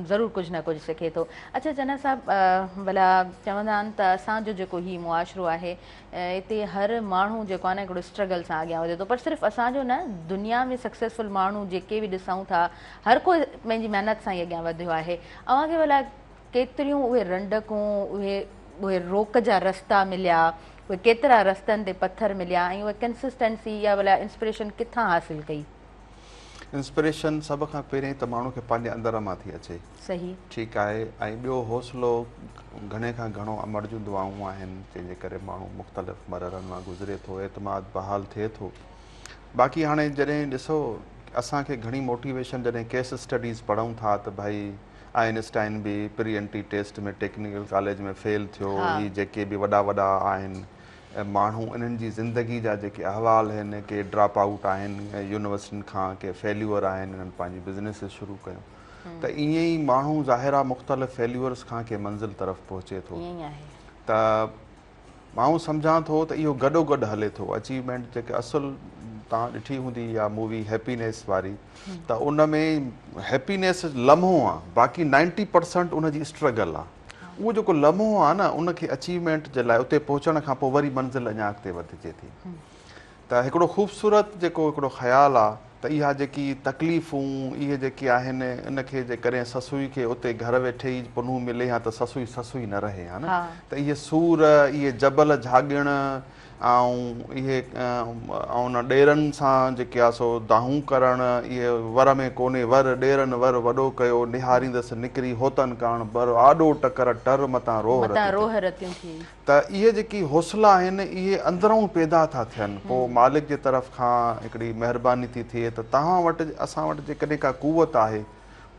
ज़रूरु कुझु न कुझु सिखे थो। अच्छा जना साहिबु, भला चवंदा आहिनि त असांजो जेको हीउ मुआशिरो आहे हिते हर माण्हू जेको आहे न हिकिड़ो स्ट्रगल सां अॻियां वधे थो। पर सिर्फ़ु असांजो न, दुनिया में सक्सेसफुल माण्हू जेके बि ॾिसूं था, हर कोई पंहिंजी महिनत सां ई अॻियां वधियो आहे। अव्हांखे भला केतिरियूं उहे रंडकूं, उहे रोक जा रस्ता मिलिया, उहे केतिरा रस्तनि ते पथर मिलिया ऐं उहे कंसिस्टेंसी या भला इंस्पिरेशन किथां हासिलु कई? इंस्पिरेशन सभ खां पहिरीं त माण्हू खे पंहिंजे अंदर मां थी अचे। सही, ठीकु आहे। ऐं ॿियो हौसलो घणे खां घणो अमर जूं दुआऊं आहिनि, जंहिंजे करे माण्हू मुख़्तलिफ़ मरहलनि मां गुज़रे थो, एतमाद बहाल थिए थो। बाक़ी हाणे जॾहिं ॾिसो, असांखे घणी मोटिवेशन जॾहिं केस स्टडीज़ पढ़ूं था त भई आइनस्टाइन बि प्री एंट्री टेस्ट में टेक्निकल कॉलेज में फेल थियो, ही जेके बि वॾा वॾा आहिनि माण्हू, इन्हनि जी ज़िंदगी जा जेके अहवाल आहिनि, के ड्रॉप आउट आहिनि यूनिवर्सिटियुनि खां, के फेल्यूअर आहिनि, इन्हनि पंहिंजी बिज़नेसिस शुरू कयूं। त ईअं ई माण्हू ज़ाहिर आहे मुख़्तलिफ़ फेल्यूअर्स खां के मंज़िल तरफ़ पहुचे थो। त मां सम्झां थो त इहो गॾो गॾु हले थो। अचीवमेंट जेके असुलु तव्हां ॾिठी हूंदी इहा मूवी हैप्पीनेस वारी, त उन में हैप्पीनेस लम्हो आहे, बाक़ी 90% उनजी स्ट्रगल आहे। उहो जेको लम्हो आहे न, उनखे अचीवमेंट जे लाइ उते पहुचण खां पोइ वरी मंज़िल अञा अॻिते वधिजे थी। त हिकिड़ो ख़ूबसूरत जेको हिकिड़ो ख़्यालु आहे त इहा जेकी तकलीफ़ूं इहे जेके आहिनि, इनखे जेकॾहिं ससुई खे उते घर वेठे ई पुनू मिले हा त ससुई ससुई न रहे हा न। त इहे सूर, इहे जबल झाॻिण ऐं इहे उन ॾेरनि सां जेके आहे सो दाहूं करणु, इहे वर में कोन्हे वर, ॾेरनि वर वॾो कयो, निहारींदसि निकिरी होतन काण बर, आॾो टकर टर मतां रोह रतियूं थी। त इहे जेकी हौसला आहिनि, इहे अंदरूं पैदा था थियनि। पोइ मालिक जे तरफ़ खां हिकिड़ी महिरबानी थी थिए त तव्हां वटि, असां वटि जेकॾहिं का कुवत आहे,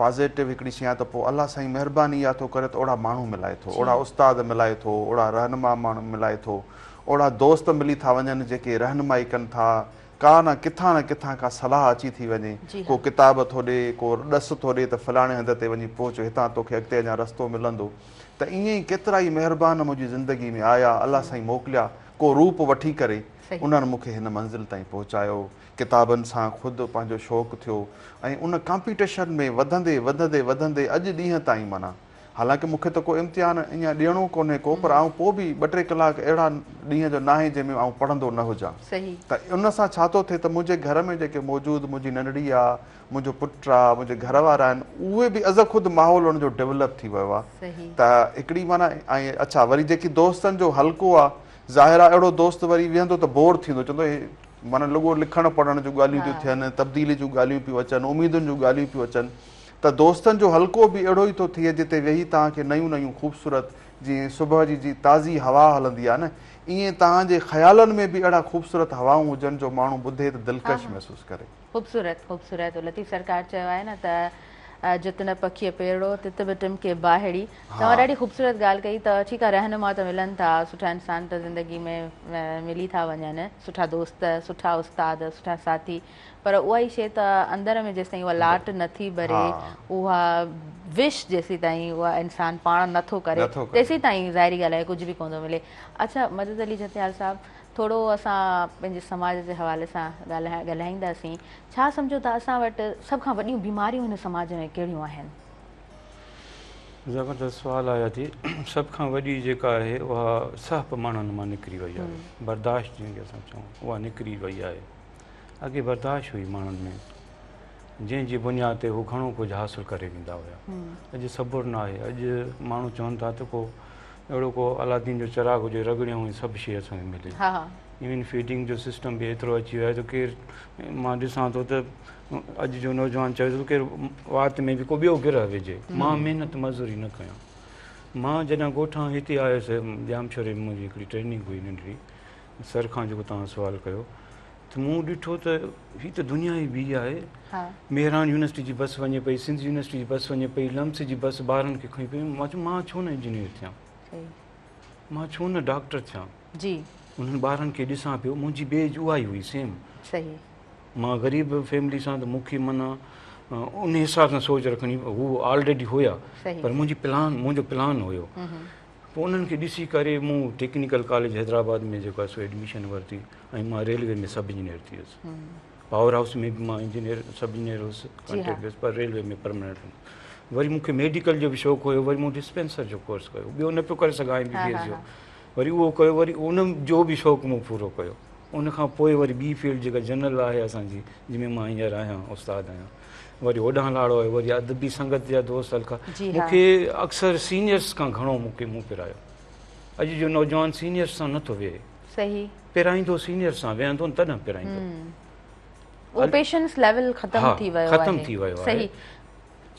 पॉज़िटिव हिकिड़ी शइ आहे त पोइ अलाह साईं महिरबानी इहा थो करे त ओड़ा माण्हू मिलाए थो, ओड़ा उस्ताद मिलाए थो, ओड़ा रहनुमा माण्हू मिलाए थो, ओड़ा दोस्त मिली था वञनि जेके रहनुमाई कनि था, का न किथां खां सलाह अची थी वञे, को किताब थो ॾे, को ॾस थो ॾे त फलाणे हंध ते वञी पहुच, हितां तोखे अॻिते अञा रस्तो मिलंदो। त ईअं ई केतिरा ई महिरबान मुंहिंजी ज़िंदगी में आया, अलाह साईं मोकिलिया, को रूप वठी करे उन्हनि मूंखे हिन मंज़िल ताईं पहुचायो। किताबनि सां ख़ुदि पंहिंजो शौक़ु थियो ऐं उन कॉम्पिटिशन में वधंदे वधंदे वधंदे अॼु ॾींहं ताईं माना, हालांकि मूंखे त को इम्तिहान ईअं ॾियणो कोन्हे को, पर आउं पोइ बि 2-3 कलाक अहिड़ा ॾींहं जो न आहे जंहिंमें आउं पढ़ंदो न हुजां। त उन सां छा थो थिए त मुंहिंजे घर में जेके मौजूदु मुंहिंजी नंढड़ी आहे, मुंहिंजो पुटु आहे, मुंहिंजे घर वारा आहिनि, उहे बि अज़ ख़ुदि माहौल उनजो डेवलप थी वियो आहे। त हिकिड़ी माना ऐं अच्छा वरी जेकी दोस्तनि जो हल्को आहे, ज़ाहिर आहे अहिड़ो दोस्त वरी विहंदो त बोर थींदो, चवंदो माना लॻो लिखणु पढ़ण जूं ॻाल्हियूं थियूं थियनि, तब्दीली जूं ॻाल्हियूं पियूं अचनि, उमेदुनि जूं ॻाल्हियूं पियूं अचनि। त दोस्तनि जो हल्को बि अहिड़ो ई थो थिए जिते वेही तव्हांखे नयूं नयूं ख़ूबसूरत जीअं सुबुह जी ताज़ी हवा हलंदी आहे न, ईअं तव्हांजे ख़्यालनि में बि अहिड़ा ख़ूबसूरत हवाऊं हुजनि जो माण्हू ॿुधे त दिलकश महसूसु करे। ख़ूबसूरत लतीफ़ सरकार चयो आहे न त जितन पखीअ पेड़ो तित बि टिमके बाहिड़ी। तव्हां ॾाढी ख़ूबसूरत ॻाल्हि कई त ठीकु आहे, रहनुमा त मिलनि था, सुठा इंसान त ज़िंदगी में मिली था वञनि, सुठा दोस्त, सुठा उस्ताद, सुठा साथी, पर उहा ई शइ त अंदर में जेसिताईं उहा लाट नथी भरे, उहा विश जेसीं ताईं उहा इंसान पाण नथो करे तेसीं ताईं ज़ाहिरी ॻाल्हि आहे कुझु बि कोन थो मिले। अच्छा मदद अली जतियाल साहब, थोरो असां पंहिंजे समाज जे हवाले सां ॻाल्हाईंदासीं। छा सम्झो था असां वटि सभ खां वॾियूं बीमारियूं हिन समाज में कहिड़ियूं आहिनि? ज़बरदस्त सुवाल आया थी। सभ खां वॾी जेका आहे उहा सहप माण्हुनि मां निकिरी वई आहे, बर्दाश्त जंहिंखे असां चऊं, उहा निकिरी वई आहे। अॻे बर्दाश्त हुई माण्हुनि में, जंहिंजी बुनियाद ते हू घणो कुझु हासिलु करे वेंदा हुया। अॼु सबुरु न आहे। अॼु माण्हू चवनि था त को अहिड़ो को अलादीन जो चिराग हुजे, रगड़ियूं हुई सभु शइ असांखे मिले। इवन फीडिंग जो सिस्टम बि एतिरो अची वियो आहे त केरु, मां ॾिसां थो त अॼु जो नौजवान चए थो केरु वात में बि को ॿियो गिरह विझे, मां महिनत मज़ूरी न कयां। मां जॾहिं ॻोठां हिते आयुसि, जामशोरे में मुंहिंजी हिकिड़ी ट्रेनिंग हुई नंढड़ी, सर खां जेको तव्हां सुवालु कयो, त मूं ॾिठो त हीअ त दुनिया ई ॿी आहे। मेहरान यूनिवर्सिटी जी बस वञे पई, सिंध यूनिवर्सिटी जी बस वञे पई, लम्स जी बस ॿारनि खे खणी पई। मां चयो मां छो न इंजीनियर थियां, मां छो न डॉक्टर थियां, उन्हनि ॿारनि खे ॾिसां पियो, मुंहिंजी बेज उहा ई हुई सेम। मां ग़रीब फैमिली सां त मूंखे माना उन हिसाब सां सोच रखणी, हू ऑलरेडी हुया, पर मुंहिंजो प्लान हुयो। पोइ उन्हनि खे ॾिसी करे मूं टेक्निकल कॉलेज हैदराबाद में जेको आहे सो एडमिशन वरिती ऐं मां रेलवे में सब इंजीनियर थी वियुसि। पावर हाउस में बि मां इंजीनियर सब इंजीनियर हुउसि, कॉन्ट्रेक्ट बेस पर रेलवे में परमानेंट। वरी मूंखे मेडिकल जो बि शौक़ु हुयो, वरी मूं डिस्पेंसर जो कोर्स कयो, ॿियो न पियो करे सघां MBBS जो, वरी उहो कयो, वरी उन जो बि शौक़ु मूं पूरो कयो। उन खां पोइ वरी ॿी फील्ड जेका जनरल आहे असांजी, जंहिंमें मां हींअर आहियां, उस्ताद आहियां, वरी होॾां लाड़ो आहे, वरी अदबी संगत जा दोस्त हल्का। मूंखे अक्सर सीनियर्स खां घणो मूं पिरायो। अॼु जो नौजवान सीनियर्स सां नथो वेहे, पिराईंदो सीनियर्स सां वेहंदो तॾहिं पिराईंदो। वो पेशेंस लेवल ख़त्म थी वियो आहे। सही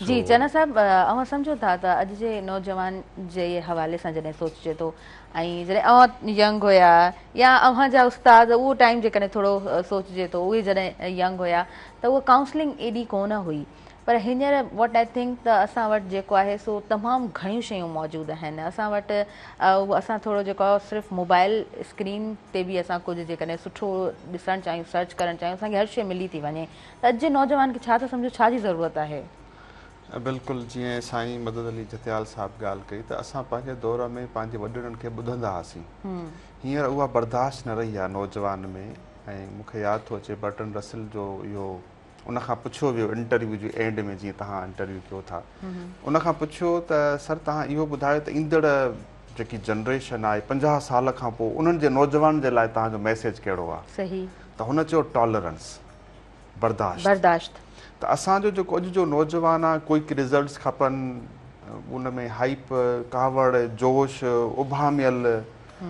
जी चना साहब, अवां सम्झो था त अॼु जे नौजवान जे हवाले सां जॾहिं सोचिजे थो, ऐं जॾहिं अवां यंग हुया या अवां जा उस्ताद उहो टाइम जेकॾहिं थोरो सोचिजे थो, उहे जॾहिं यंग हुया त उहा काउंसलिंग एॾी कोन हुई, पर हींअर वॉट आई थिंक त असां वटि जेको आहे सो तमामु घणियूं शयूं मौजूदु आहिनि। असां वटि असां थोरो जेको आहे सिर्फ़ु मोबाइल स्क्रीन ते बि असां कुझु जेकॾहिं सुठो ॾिसणु चाहियूं, सर्च करणु चाहियूं, असांखे हर शइ मिली थी वञे। त अॼु जे नौजवान खे छा था सम्झो, छा जी ज़रूरत आहे? बिल्कुलु जीअं साईं मदद अली जतियाल साहब ॻाल्हि कई त असां पंहिंजे दौर में पंहिंजे वॾड़नि खे ॿुधंदा हुआसीं, हींअर उहा बर्दाश्त न रही आहे नौजवान में। ऐं मूंखे यादि थो अचे बर्टन रसल जो इहो उनखां पुछियो वियो इंटरव्यू जे एंड में, जीअं तव्हां इंटरव्यू कयो था, उनखां पुछियो त सर तव्हां इहो ॿुधायो त ईंदड़ जेकी जनरेशन आहे 50 साल खां पोइ उन्हनि जे नौजवान जे लाइ तव्हांजो मैसेज कहिड़ो आहे? सही त हुन चयो टॉलरेंस, बर्दाश्त। त असांजो जेको अॼु जो नौजवान आहे, क्विक रिज़ल्ट्स खपनि, उन में हाइप, कावड़, जोश, उभामियल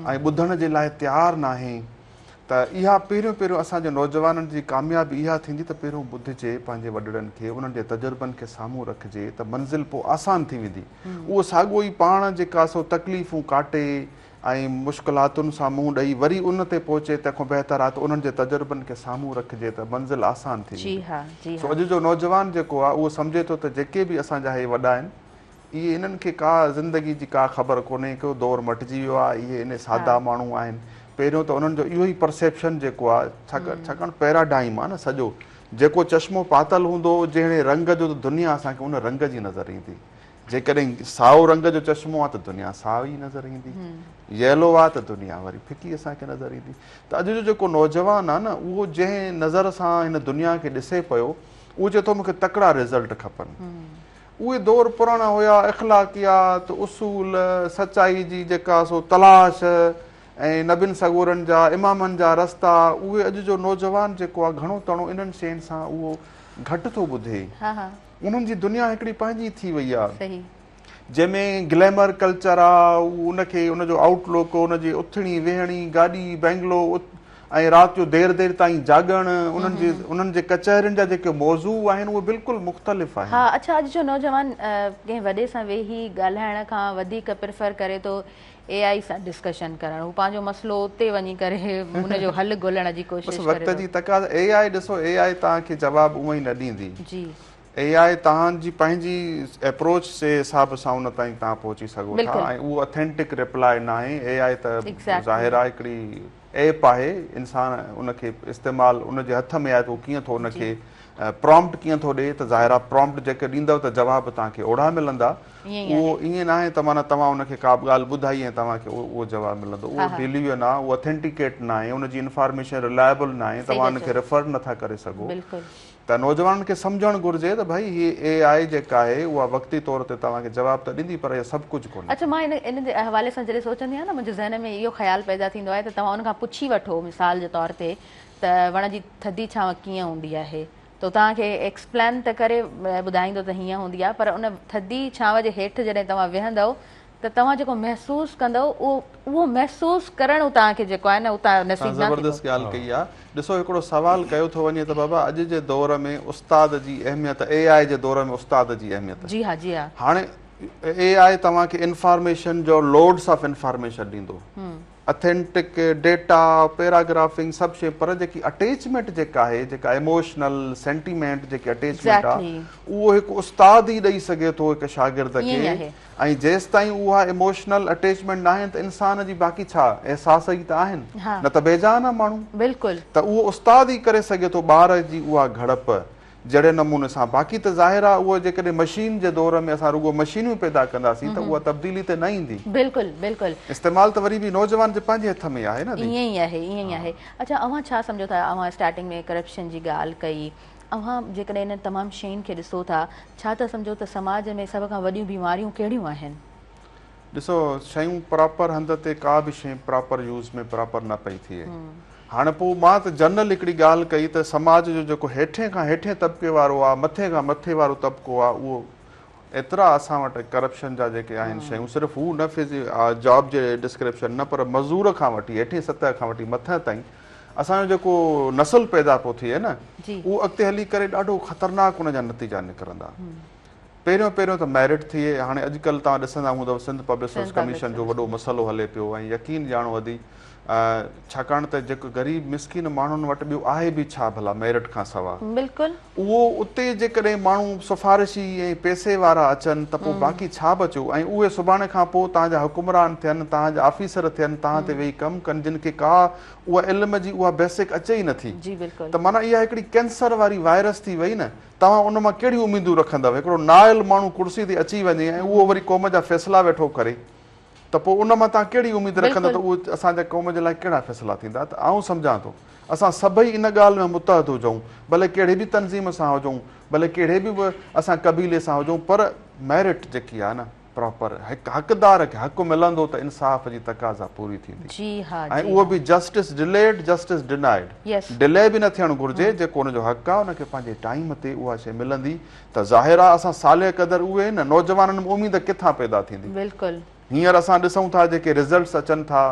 ऐं ॿुधण जे लाइ तयारु न आहे। त इहा पहिरियों असांजे नौजवाननि जी कामयाबी इहा थींदी त पहिरियों ॿुधिजे पंहिंजे वॾड़नि खे, उन्हनि जे तजुर्बनि खे साम्हूं रखिजे त मंज़िल पोइ आसान थी वेंदी। उहो साॻियो ई पाण जेका सो तकलीफ़ूं काटे ऐं मुश्किलातुनि सां मुंहुं ॾेई वरी उन ते पहुचे तंहिंखां बहितर आहे त उन्हनि जे तजुर्बनि खे साम्हूं रखिजे त मंज़िल आसान थी जी हाँ जी सो हाँ अॼु जो नौजवान जेको आहे उहो सम्झे थो त जेके बि असांजा इहे वॾा आहिनि इहे इन्हनि खे का ज़िंदगी जी का ख़बर कोन्हे को दौरु मटिजी वियो आहे इहे इन सादा माण्हू आहिनि पहिरियों त उन्हनि जो इहो ई परसेप्शन जेको आहे छाकाणि पैराडाइम आहे न सॼो जेको चश्मो पातल हूंदो जहिड़े रंग जो त दुनिया असांखे उन रंग जी नज़र ईंदी जेकॾहिं साओ रंग जो चश्मो आहे त दुनिया साओ ई नज़र ईंदी येलो आहे त दुनिया वरी फिकी असांखे नज़र ईंदी त अॼु जो जेको नौजवान आहे न उहो जंहिं नज़र सां हिन दुनिया खे ॾिसे पियो उहो चए थो मूंखे तकिड़ा रिज़ल्ट खपनि उहे दौर पुराणा हुया इख़्लाक़ियात उसूल सचाई जी जेका सो तलाश ऐं नबिन सगोरनि जा इमामनि जा रस्ता उहे अॼु जो नौजवान जेको आहे घणो तणो इन्हनि शयुनि सां उहो घटि थो ॿुधे उन्हनि जी दुनिया हिकिड़ी पंहिंजी थी वई आहे जंहिंमें ग्लैमर कल्चर आहे उनखे उनजो आउटलुक उनजी उथणी वेहणी गाॾी बैंगलो ऐं राति जो देरि ताईं जाॻणु उन्हनि जे कचहरियुनि जा जेके मौज़ू आहिनि उहे बिल्कुलु मुख़्तलिफ़ आहिनि हा अच्छा अॼु जो नौजवान कंहिं वॾे सां वेही ॻाल्हाइण खां वधीक प्रिफर करे थो AI सां डिस्कशन करणु हू पंहिंजो मसइलो उते वञी करे उनजो हल ॻोल्हण जी कोशिशि करे वक़्त जी तक़ाज़ा AI ॾिसो AI तव्हांखे जवाबु उहो ई न ॾींदी जी AI तव्हांजी पंहिंजी अप्रोच जे हिसाब सां उन ताईं तव्हां पहुची सघो था ऐं उहो ऑथेंटिक रिप्लाई न आहे AI त ज़ाहिर आहे हिकिड़ी ऐप आहे इंसान उनखे इस्तेमालु उनजे हथ में आहे त उहो कीअं थो उनखे प्रॉम्प्ट कीअं थो ॾिए त ज़ाहिर आहे प्रॉम्प्ट जेके ॾींदव त जवाब तव्हांखे ओड़ा मिलंदा उहो ईअं न आहे त माना तव्हां उनखे का बि ॻाल्हि ॿुधाई ऐं तव्हांखे उहो जवाबु मिलंदो उहो डिलीवियन आहे उहो ऑथेंटिकेट न आहे उनजी इंफॉर्मेशन रिलायबल न आहे तव्हां उनखे रेफर नथा करे सघो त नौजवाननि खे सम्झणु घुरिजे त भई हीअ AI जेका आहे उहा वक़्ती तौर ते तव्हांखे जवाबु त ॾींदी पर इहो सभु कुझु कोन्हे अच्छा मां इन जे हवाले सां जॾहिं सोचंदी आहियां न मुंहिंजे ज़हन में इहो ख़्यालु पैदा थींदो आहे त तव्हां उनखां पुछी वठो मिसाल जे तौर ते त वण जी थधी छांव कीअं हूंदी आहे त तव्हांखे एक्सप्लेन त करे ॿुधाईंदो त हीअं हूंदी आहे पर उन थधी छांव जे हेठि जॾहिं तव्हां वेहंदव त तव्हां जेको महसूसु कंदव उहो महसूसु करणु तव्हांखे जेको आहे न उतां नसीब ज़बरदस्त ॻाल्हि कई आहे ॾिसो हिकिड़ो सुवालु कयो थो वञे त बाबा अॼु जे दौर में उस्ताद जी अहमियत AI जे दौर में उस्ताद जी अहमियत जी हा जी हा हाणे AI तव्हांखे इंफॉर्मेशन जो लोड्स ऑफ इंफॉर्मेशन ॾींदो ऑथेंटिक डेटा पैराग्राफिंग सभु शइ पर जेकी अटैचमेंट जेका आहे जेका इमोशनल सेंटीमेंट जेकी अटैचमेंट आहे उहो हिकु उस्ताद ई ॾेई सघे थो हिकु शागिर्द खे ऐं जेसि ताईं उहा इमोशनल अटैचमेंट न आहे त इंसान जी बाक़ी छा अहसास ई त आहिनि न त बेजान आहे माण्हू बिल्कुलु त उहो उस्ताद ई करे सघे थो ॿार जी उहा घड़प जहिड़े नमूने सां बाक़ी त ज़ाहिर आहे उहो जेकॾहिं मशीन जे दौर में असां रुॻो मशीनियूं पैदा कंदासीं त उहा तब्दीली त न ईंदी बिल्कुलु बिल्कुलु इस्तेमालु त वरी बि नौजवान जे पंहिंजे हथ में आहे न ईअं ई आहे अच्छा अव्हां छा सम्झो था अव्हां स्टार्टिंग में करप्शन जी ॻाल्हि कई अव्हां जेकॾहिं इन्हनि तमामु शयुनि खे ॾिसो था छा था सम्झो त समाज में सभ खां वॾियूं बीमारियूं कहिड़ियूं आहिनि ॾिसो शयूं प्रॉपर हंध ते का बि शइ प्रॉपर यूज़ में प्रॉपर न पई थिए हाणे पोइ मां त जनरल हिकिड़ी ॻाल्हि कई त समाज जो जेको हेठे खां हेठे तबिके वारो आहे मथे खां मथे वारो तबिको आहे उहो एतिरा असां वटि करप्शन जा जेके आहिनि शयूं सिर्फ़ु हू न जॉब जे डिस्क्रिप्शन न पर मज़दूर खां वठी हेठे सतह खां वठी मथां ताईं असांजो जेको नस्ल पैदा पोइ थिए न उहो अॻिते हली करे ॾाढो ख़तरनाक उन जा नतीजा निकिरंदा पहिरियों त मैरिट थिए हाणे अॼुकल्ह तव्हां ॾिसंदा हूंदव सिंध पब्लिक सर्विस कमीशन जो वॾो मसइलो हले पियो ऐं यकीन ॼाणो वधी छाकाणि त जेको ग़रीब मिसकिन माण्हुनि वटि ॿियो आहे बि छा भला मेरिट खां सवाइ बिल्कुलु उहो उते जेकॾहिं माण्हू सिफारिशी ऐं पैसे वारा अचनि त पोइ बाक़ी छा बचियो ऐं उहे सुभाणे खां पोइ तव्हांजा हुकुमरान थियनि तव्हांजा ऑफिसर थियनि तव्हां ते वेही कमु कनि जिन खे का उहा इल्म जी उहा बेसिक अचे ई नथी त माना इहा हिकिड़ी कैंसर वारी वायरस थी वई न तव्हां उन मां कहिड़ियूं उमेदूं रखंदव हिकिड़ो नायल माण्हू कुर्सी ते अची वञे ऐं उहो वरी क़ौम जा फ़ैसिला वेठो करे त पोइ उन मां तव्हां कहिड़ी उमेद रखंदा त उहो असांजे क़ौम जे लाइ कहिड़ा फ़ैसिला थींदा त आउं सम्झां थो असां सभई इन ॻाल्हि में मुतहद हुजूं भले कहिड़े बि तनज़ीम सां हुजूं भले कहिड़े बि असां कबीले सां हुजूं पर मेरिट जेकी आहे न प्रॉपर हिकु हक़दार खे हक़ु मिलंदो त इंसाफ़ जी तक़ाज़ा पूरी थींदी ऐं उहो बि justice delayed justice denied delay बि न थियणु घुरिजे जेको हुनजो हक़ु आहे हुनखे पंहिंजे टाइम ते उहा शइ मिलंदी त ज़ाहिर आहे असां साले क़दुरु उहे न नौजवाननि में उमेद किथां पैदा थींदी बिल्कुलु हींअर असां ॾिसूं था जेके रिज़ल्ट्स अचनि था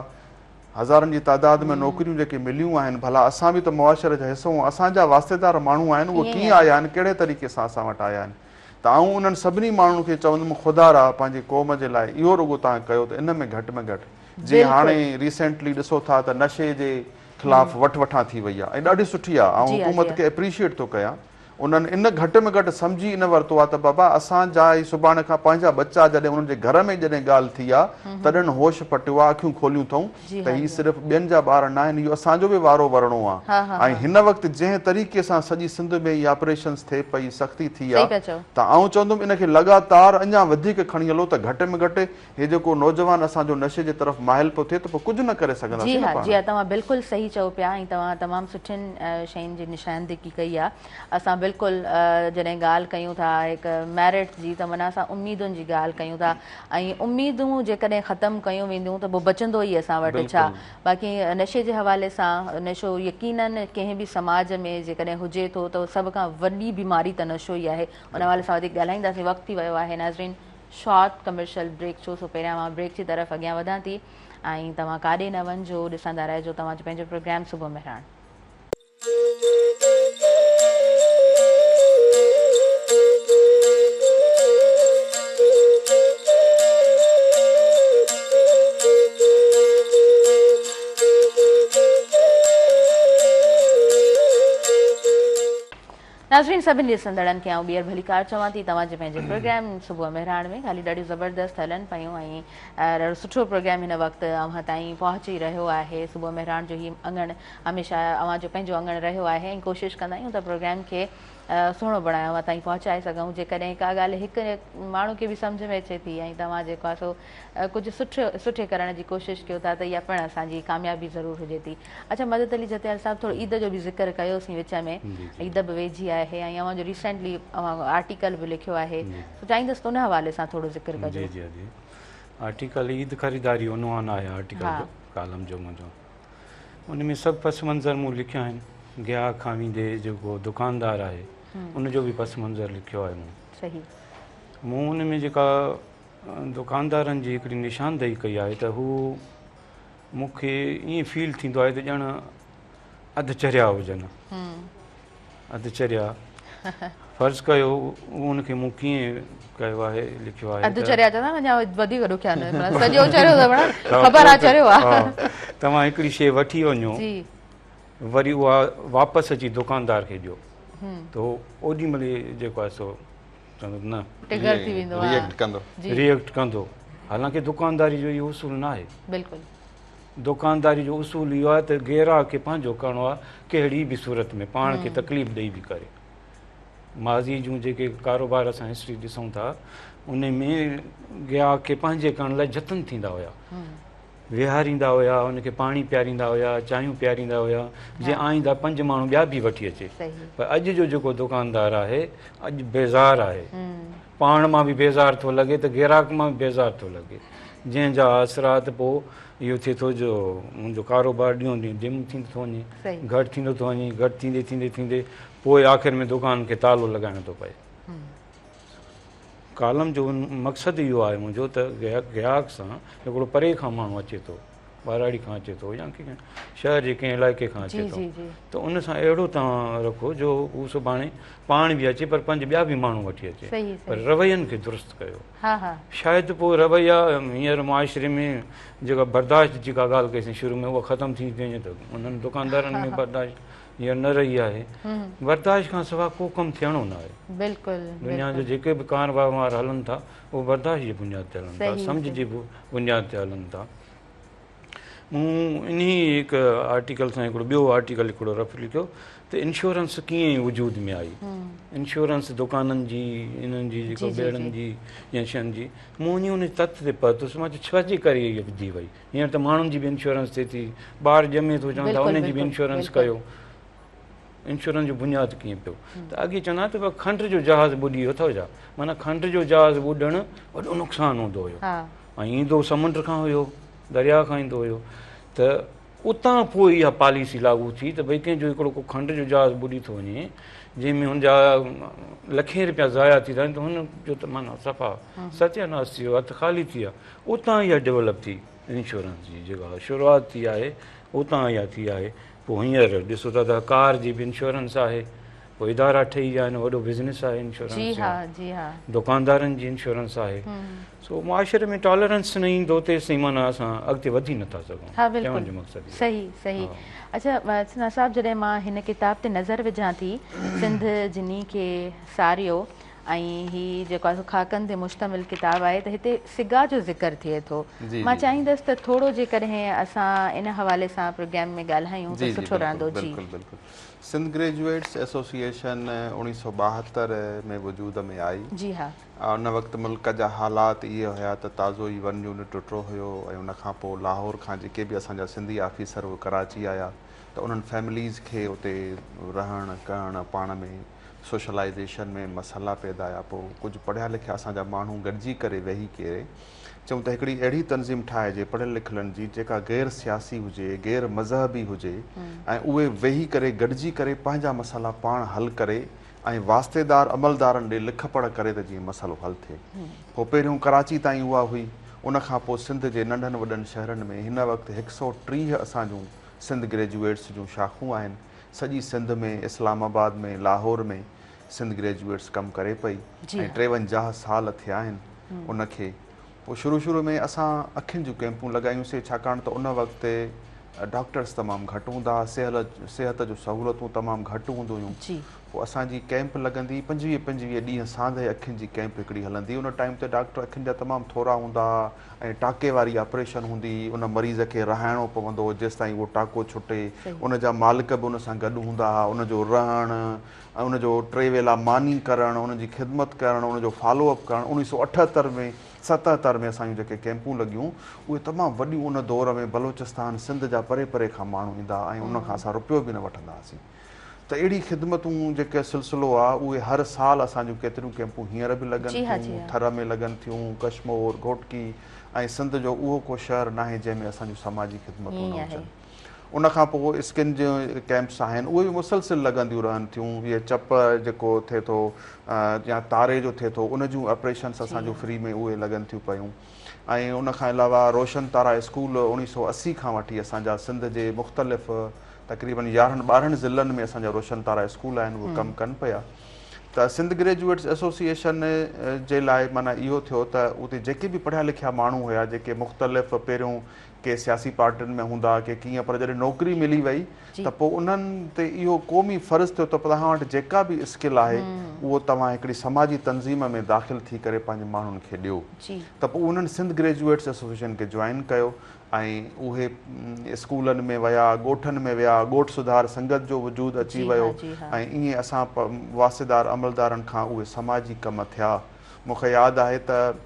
हज़ारनि जी तादाद में नौकिरियूं जेके मिलियूं आहिनि भला असां बि त मुआशरे जा हिसो असांजा वास्तेदार माण्हू आहिनि उहे कीअं आया आहिनि कहिड़े तरीक़े सां असां वटि आया आहिनि त आऊं उन्हनि सभिनी माण्हुनि खे चवंदुमि ख़ुदा पंहिंजी क़ौम जे लाइ इहो रुॻो तव्हां कयो त इन में घटि जीअं हाणे रिसेंटली ॾिसो था त नशे जे ख़िलाफ़ वठा थी वई आहे ऐं ॾाढी सुठी आहे ऐं हुकूमत खे एप्रिशिएट थो कयां उन्हनि इन घटि में घटि सम्झी इन वरितो आहे त बाबा असांजा ई सुभाणे खां पंहिंजा बच्चा जॾहिं उन्हनि जे घर में जॾहिं ॻाल्हि थी आहे तॾहिं होश पटियो आहे अखियूं खोलियूं अथऊं त हीअ सिर्फ़ु ॿियनि जा ॿार न आहिनि इहो असांजो बि वारो वरणो आहे ऐं हिन वक़्तु जंहिं तरीक़े सां सॼी सिंध में इहा ऑपरेशन्स थिए पई सख़्ती थी आहे त आउं चवंदुमि इनखे लगातार अञा वधीक खणी हलो त घटि में घटि हे जेको नौजवान असांजो नशे जे तरफ़ माहिल पियो थिए त पोइ कुझु न करे सघंदासीं। जी हा तव्हां बिल्कुलु सही चओ पिया ऐं तव्हां तमामु सुठियुनि शयुनि जी निशानदेही कई आहे। असां बिल्कुलु जॾहिं ॻाल्हि कयूं था हिकु मैरिट जी त माना असां उमेदुनि जी ॻाल्हि कयूं था ऐं उमेदूं जेकॾहिं ख़तमु कयूं वेंदियूं त पोइ बचंदो ई असां वटि छा। बाक़ी नशे जे हवाले सां नशो यकीननि कंहिं बि समाज में जेकॾहिं हुजे थो त सभ खां वॾी बीमारी त नशो ई आहे। उन हवाले सां वधीक ॻाल्हाईंदासीं। वक़्तु थी वियो आहे नाज़रीन शॉर्ट कमर्शियल ब्रेक छो पहिरियां मां ब्रेक जी तरफ़ अॻियां वधां थी ऐं तव्हां काॾे न वञिजो ॾिसंदा रहिजो तव्हांजो पंहिंजो प्रोग्राम सुबुह मेहरान। नाज़रीन सभिनी ॾिसंदड़नि खे ॿीहर भली कार चवां थी तव्हांजे पंहिंजे प्रोग्राम सुबुह मेहरान में ॻाल्हियूं ॾाढियूं ज़बरदस्त हलनि पियूं ऐं ॾाढो सुठो प्रोग्राम हिन वक़्तु अव्हां ताईं पहुची रहियो आहे। सुबुह मेहरान जो ही अङण हमेशह अव्हां जो पंहिंजो अङण रहियो आहे ऐं कोशिशि कंदा आहियूं त प्रोग्राम खे सुहिणो बणायो अव्हां ताईं पहुचाए सघूं। जेकॾहिं का ॻाल्हि हिकु माण्हू खे बि सम्झ में अचे थी ऐं तव्हां जेको आहे सो कुझु सुठे करण जी कोशिशि कयो था त इहा पिणु असांजी कामयाबी ज़रूरु हुजे थी। अच्छा मदद अली जतियाल साहिबु थोरो ईद जो बि ज़िक्र कयोसीं विच में ईद बि वेझी आहे ऐं अव्हां जो रिसेंटली आर्टिकल बि लिखियो आहे चाहींदसि त उन हवाले सां थोरो ज़िक्र कजो। जी जी आर्टिकल ईद ख़रीदारी उनवान आहे आर्टिकल जो कालम जो मुंहिंजो उन में सभु पस मंज़र मूं लिखिया आहिनि। गिया खावींदे जेको दुकानदार आहे उनजो बि पस मंज़र लिखियो आहे मूं। सही मूं उन में जेका दुकानदारनि जी हिकिड़ी निशानदेही कई आहे त हू मूंखे ईअं फील थींदो आहे त ॼण अधचर्या हुजनि अधचर्या फर्ज़ कयो उनखे मूं कीअं कयो आहे लिखियो आहे अधचर्या चवंदा अञा वधीक ॾुखिया न सॼो चरियो अथव ख़बर आहे चरियो आहे। तव्हां हिकिड़ी शइ वठी वञो वरी उहा वापसि अची दुकानदार खे ॾियो त ओॾी महिल जेको आहे सो न रिएक्ट कंदो। हालांकि दुकानदारी जो इहो उसूल न आहे। बिल्कुलु दुकानदारी जो उसूल इहो आहे त ग्राहक खे पंहिंजो करिणो आहे कहिड़ी बि सूरत में पाण खे तकलीफ़ ॾेई बि करे। माज़ी जूं जेके कारोबार असां हिस्ट्री ॾिसूं था उन में ग्राहक खे पंहिंजे करण लाइ जतन थींदा हुया विहारींदा हुया उनखे पाणी पीआरींदा हुया चांहियूं पीआरींदा हुया जीअं आईंदा 5 माण्हू ॿिया बि वठी अचे। पर अॼु जो जेको दुकानदार आहे अॼु बेज़ार आहे पाण मां बि बेज़ार थो लॻे त ग्राहक मां बि बेज़ार थो लॻे जंहिंजा असरात पोइ इहो थिए थो जो मुंहिंजो कारोबार ॾींहों ॾींहुं डिम थींदो थो वञे घटि थींदो थो वञे घटि थींदे थींदे थींदे पोइ आख़िर में दुकान खे तालो लॻाइणो थो पए। कालम जो मक़सदु इहो आहे मुंहिंजो त ग्राहक सां हिकिड़ो परे खां माण्हू अचे थो ॿाराड़ी खां अचे थो या कंहिं शहर जे कंहिं इलाइक़े खां अचे थो त उन सां अहिड़ो तव्हां रखो जो हू सुभाणे पाण बि अचे पर 5 ॿिया बि माण्हू वठी अचे पर रवैयनि खे दुरुस्त कयो। शायदि पोइ रवैया हींअर मुआशिरे में जेका बर्दाश्त जी का ॻाल्हि कईसीं शुरू में उहा ख़तमु थी वञे त उन्हनि दुकानदारनि में बर्दाश्त हींअर न रही आहे। बर्दाश्त खां सवाइ को कमु थियणो न आहे। बिल्कुलु दुनिया जो जेके बि कारोबार हलनि था उहे बर्दाश्त जी बुनियाद ते हलनि था सम्झ जी बुनियाद ते हलनि था। मूं इन हिकु आर्टिकल सां हिकिड़ो ॿियो आर्टिकल हिकिड़ो रफ़ लिखियो त इंश्योरेंस कीअं वजूद में आई। इंश्योरेंस दुकाननि जी इन्हनि जी जेको ॿेड़नि जी या शयुनि जी मूं उन तथ्य ते पहुतुसि मां छा जे करे इहा विधी वई। हींअर त माण्हुनि जी बि इंश्योरेंस थिए थी ॿार ॼमे थो चवनि था उनजी बि इंश्योरेंस कयो। इंश्योरेंस जो बुनियादु कीअं पियो त अॻे चवंदा त खंड जो जहाज़ ॿुॾी अथव छा माना खंड जो जहाज़ ॿुॾणु वॾो नुक़सानु हूंदो हुयो ऐं ईंदो समुंड खां हुयो दरिया खां ईंदो हुयो त उतां पोइ इहा पॉलिसी लागू थी त भई कंहिंजो हिकिड़ो को खंड जो जहाज़ ॿुॾी थो वञे जंहिंमें हुनजा लखे रुपया ज़ाया थी था आहिनि त हुनजो त माना सफ़ा सत्यानाश थी वियो हथु ख़ाली थी विया। उतां इहा डेवलप थी इंश्योरेंस जी जेका शुरूआति थी आहे उतां इहा थी आहे। पोइ हींअर ॾिसो था त कार जी बि इंश्योरेंस आहे पोइ इदारा ठही विया आहिनि, वॾो बिज़नेस आहे जी इंश्योरेंस हा जो, जी हा दुकानदारनि जी इंश्योरेंस आहे। सो मुआशरे में टॉलरेंस न ईंदो तेसिताईं माना असां अॻिते वधी नथा सघूं। हा चवण जो बिल्कुलु मक़सदु इहो आहे। सही सही। अच्छा सना साहब, जॾहिं मां हिन किताब ते नज़र विझां थी, सिंध जिनी खे सारियो, ऐं हीअ जेको आहे खाकनि ते मुश्तमिल किताबु आहे, त हिते सिगा जो ज़िक्र थिए थो। मां चाहींदसि त थोरो जेकॾहिं असां इन हवाले सां प्रोग्राम में ॻाल्हायूं त सुठो रहंदो। जी बिल्कुलु बिल्कुलु। सिंध ग्रेजुएट्स एसोसिएशन 1972 में वजूद में आई। जी हा। उन वक़्तु मुल्क जा हालात इहे हुया त ताज़ो ई 1 यूनिट टुटो हुयो, ऐं उनखां पोइ लाहौर खां जेके बि असांजा सिंधी ऑफिसर हुए कराची आया, त उन्हनि फैमिलीज़ खे उते रहणु करणु पाण में सोशलाइज़ेशन में मसाला पैदा आया। पोइ कुझु पढ़िया लिखिया असांजा माण्हू गॾिजी करे वेही करे चऊं त हिकिड़ी अहिड़ी तनज़ीम ठाहिजे पढ़ियल लिखियलनि जी जेका गैर सियासी हुजे, गैर मज़हबी हुजे, ऐं उहे वेही करे गॾिजी करे पंहिंजा मसाला पाण हल करे ऐं वास्तेदार अमलदारनि ॾे लिख पढ़ करे त जीअं मसइलो हल थिए। पोइ पहिरियों कराची ताईं उहा हुई, उनखां पोइ सिंध जे नंढनि वॾनि शहरनि में हिन वक़्तु 130 असांजूं सिंध ग्रेजुएट्स जूं शाखूं आहिनि। सॼी सिंध में, इस्लामाबाद में, लाहौर में सिंध ग्रेजुएट्स कमु करे पई, ऐं 53 साल थिया आहिनि उनखे। पोइ शुरू में असां अखियुनि जूं कैंपूं लॻायूंसीं, छाकाणि त उन वक़्तु डॉक्टर्स तमामु घटि हूंदा हुआ, सिहत जूं सहूलियतूं तमामु घटि हूंदियूं हुयूं। पोइ असांजी कैंप लॻंदी 25 ॾींहं सांधे अखियुनि जी कैंप हिकिड़ी हलंदी। उन टाइम ते डॉक्टर अखियुनि जा तमामु थोरा हूंदा ऐं टाके वारी ऑपरेशन हूंदी, उन मरीज़ खे रहाइणो पवंदो हो जेसिताईं उहो टाको छुटे। उनजा मालिक बि उन सां गॾु हूंदा हुआ, उनजो रहणु ऐं उनजो 3 वेला मानी करणु, उनजी ख़िदमत करणु, उनजो फॉलोअप करणु। 1978 में 77 में असांजूं जेके कैंपूं लॻियूं उहे तमामु वॾियूं। उन दौर में बलोचिस्तान सिंध जा परे परे खां माण्हू ईंदा ऐं उनखां असां रुपयो बि न वठंदा हुआसीं। त अहिड़ी ख़िदमतूं जेके सिलसिलो आहे उहे हर साल असांजूं केतिरियूं कैंपूं हींअर बि लॻनि थियूं, थर में लॻनि थियूं, कश्मोर, घोटकी ऐं सिंध जो उहो को शहर न आहे जंहिंमें असांजूं समाजी ख़िदमतूं न हुजनि। उनखां पोइ स्किन जो कैंप्स आहिनि उहे बि मुसलसिल लॻंदियूं रहनि थियूं। इहे चप जेको थिए थो या तारे जो थिए थो, उन जूं ऑपरेशन्स असांजूं फ्री में उहे लॻनि थियूं पियूं। ऐं उनखां अलावा रोशन तारा स्कूल 1980 खां वठी असांजा सिंध जे मुख़्तलिफ़ तक़रीबन 11-12 ज़िलनि में असांजा रोशन तारा स्कूल आहिनि, उहे कमु कनि पिया। त सिंध ग्रेजुएट्स एसोसिएशन जे लाइ माना इहो थियो त उते जेके बि पढ़िया लिखिया माण्हू हुया, जेके मुख़्तलिफ़ पहिरियों के सियासी पार्टियुनि में हूंदा के कीअं, पर जॾहिं नौकिरी मिली वई त पोइ उन्हनि ते इहो क़ौमी फ़र्ज़ु थियो त तव्हां वटि जेका बि स्किल आहे उहो तव्हां हिकिड़ी समाजी तंज़ीम में दाख़िल थी करे पंहिंजे माण्हुनि खे ॾियो। त पोइ उन्हनि सिंध ग्रेजुएट्स एसोसिएशन खे जॉइन कयो ऐं उहे स्कूलनि में विया, ॻोठनि में विया, ॻोठ सुधार संगत जो वजूद अची वियो ऐं ईअं असां वास्तेदार अमलदारनि खां उहे समाजी कम थिया। मूंखे यादि आहे त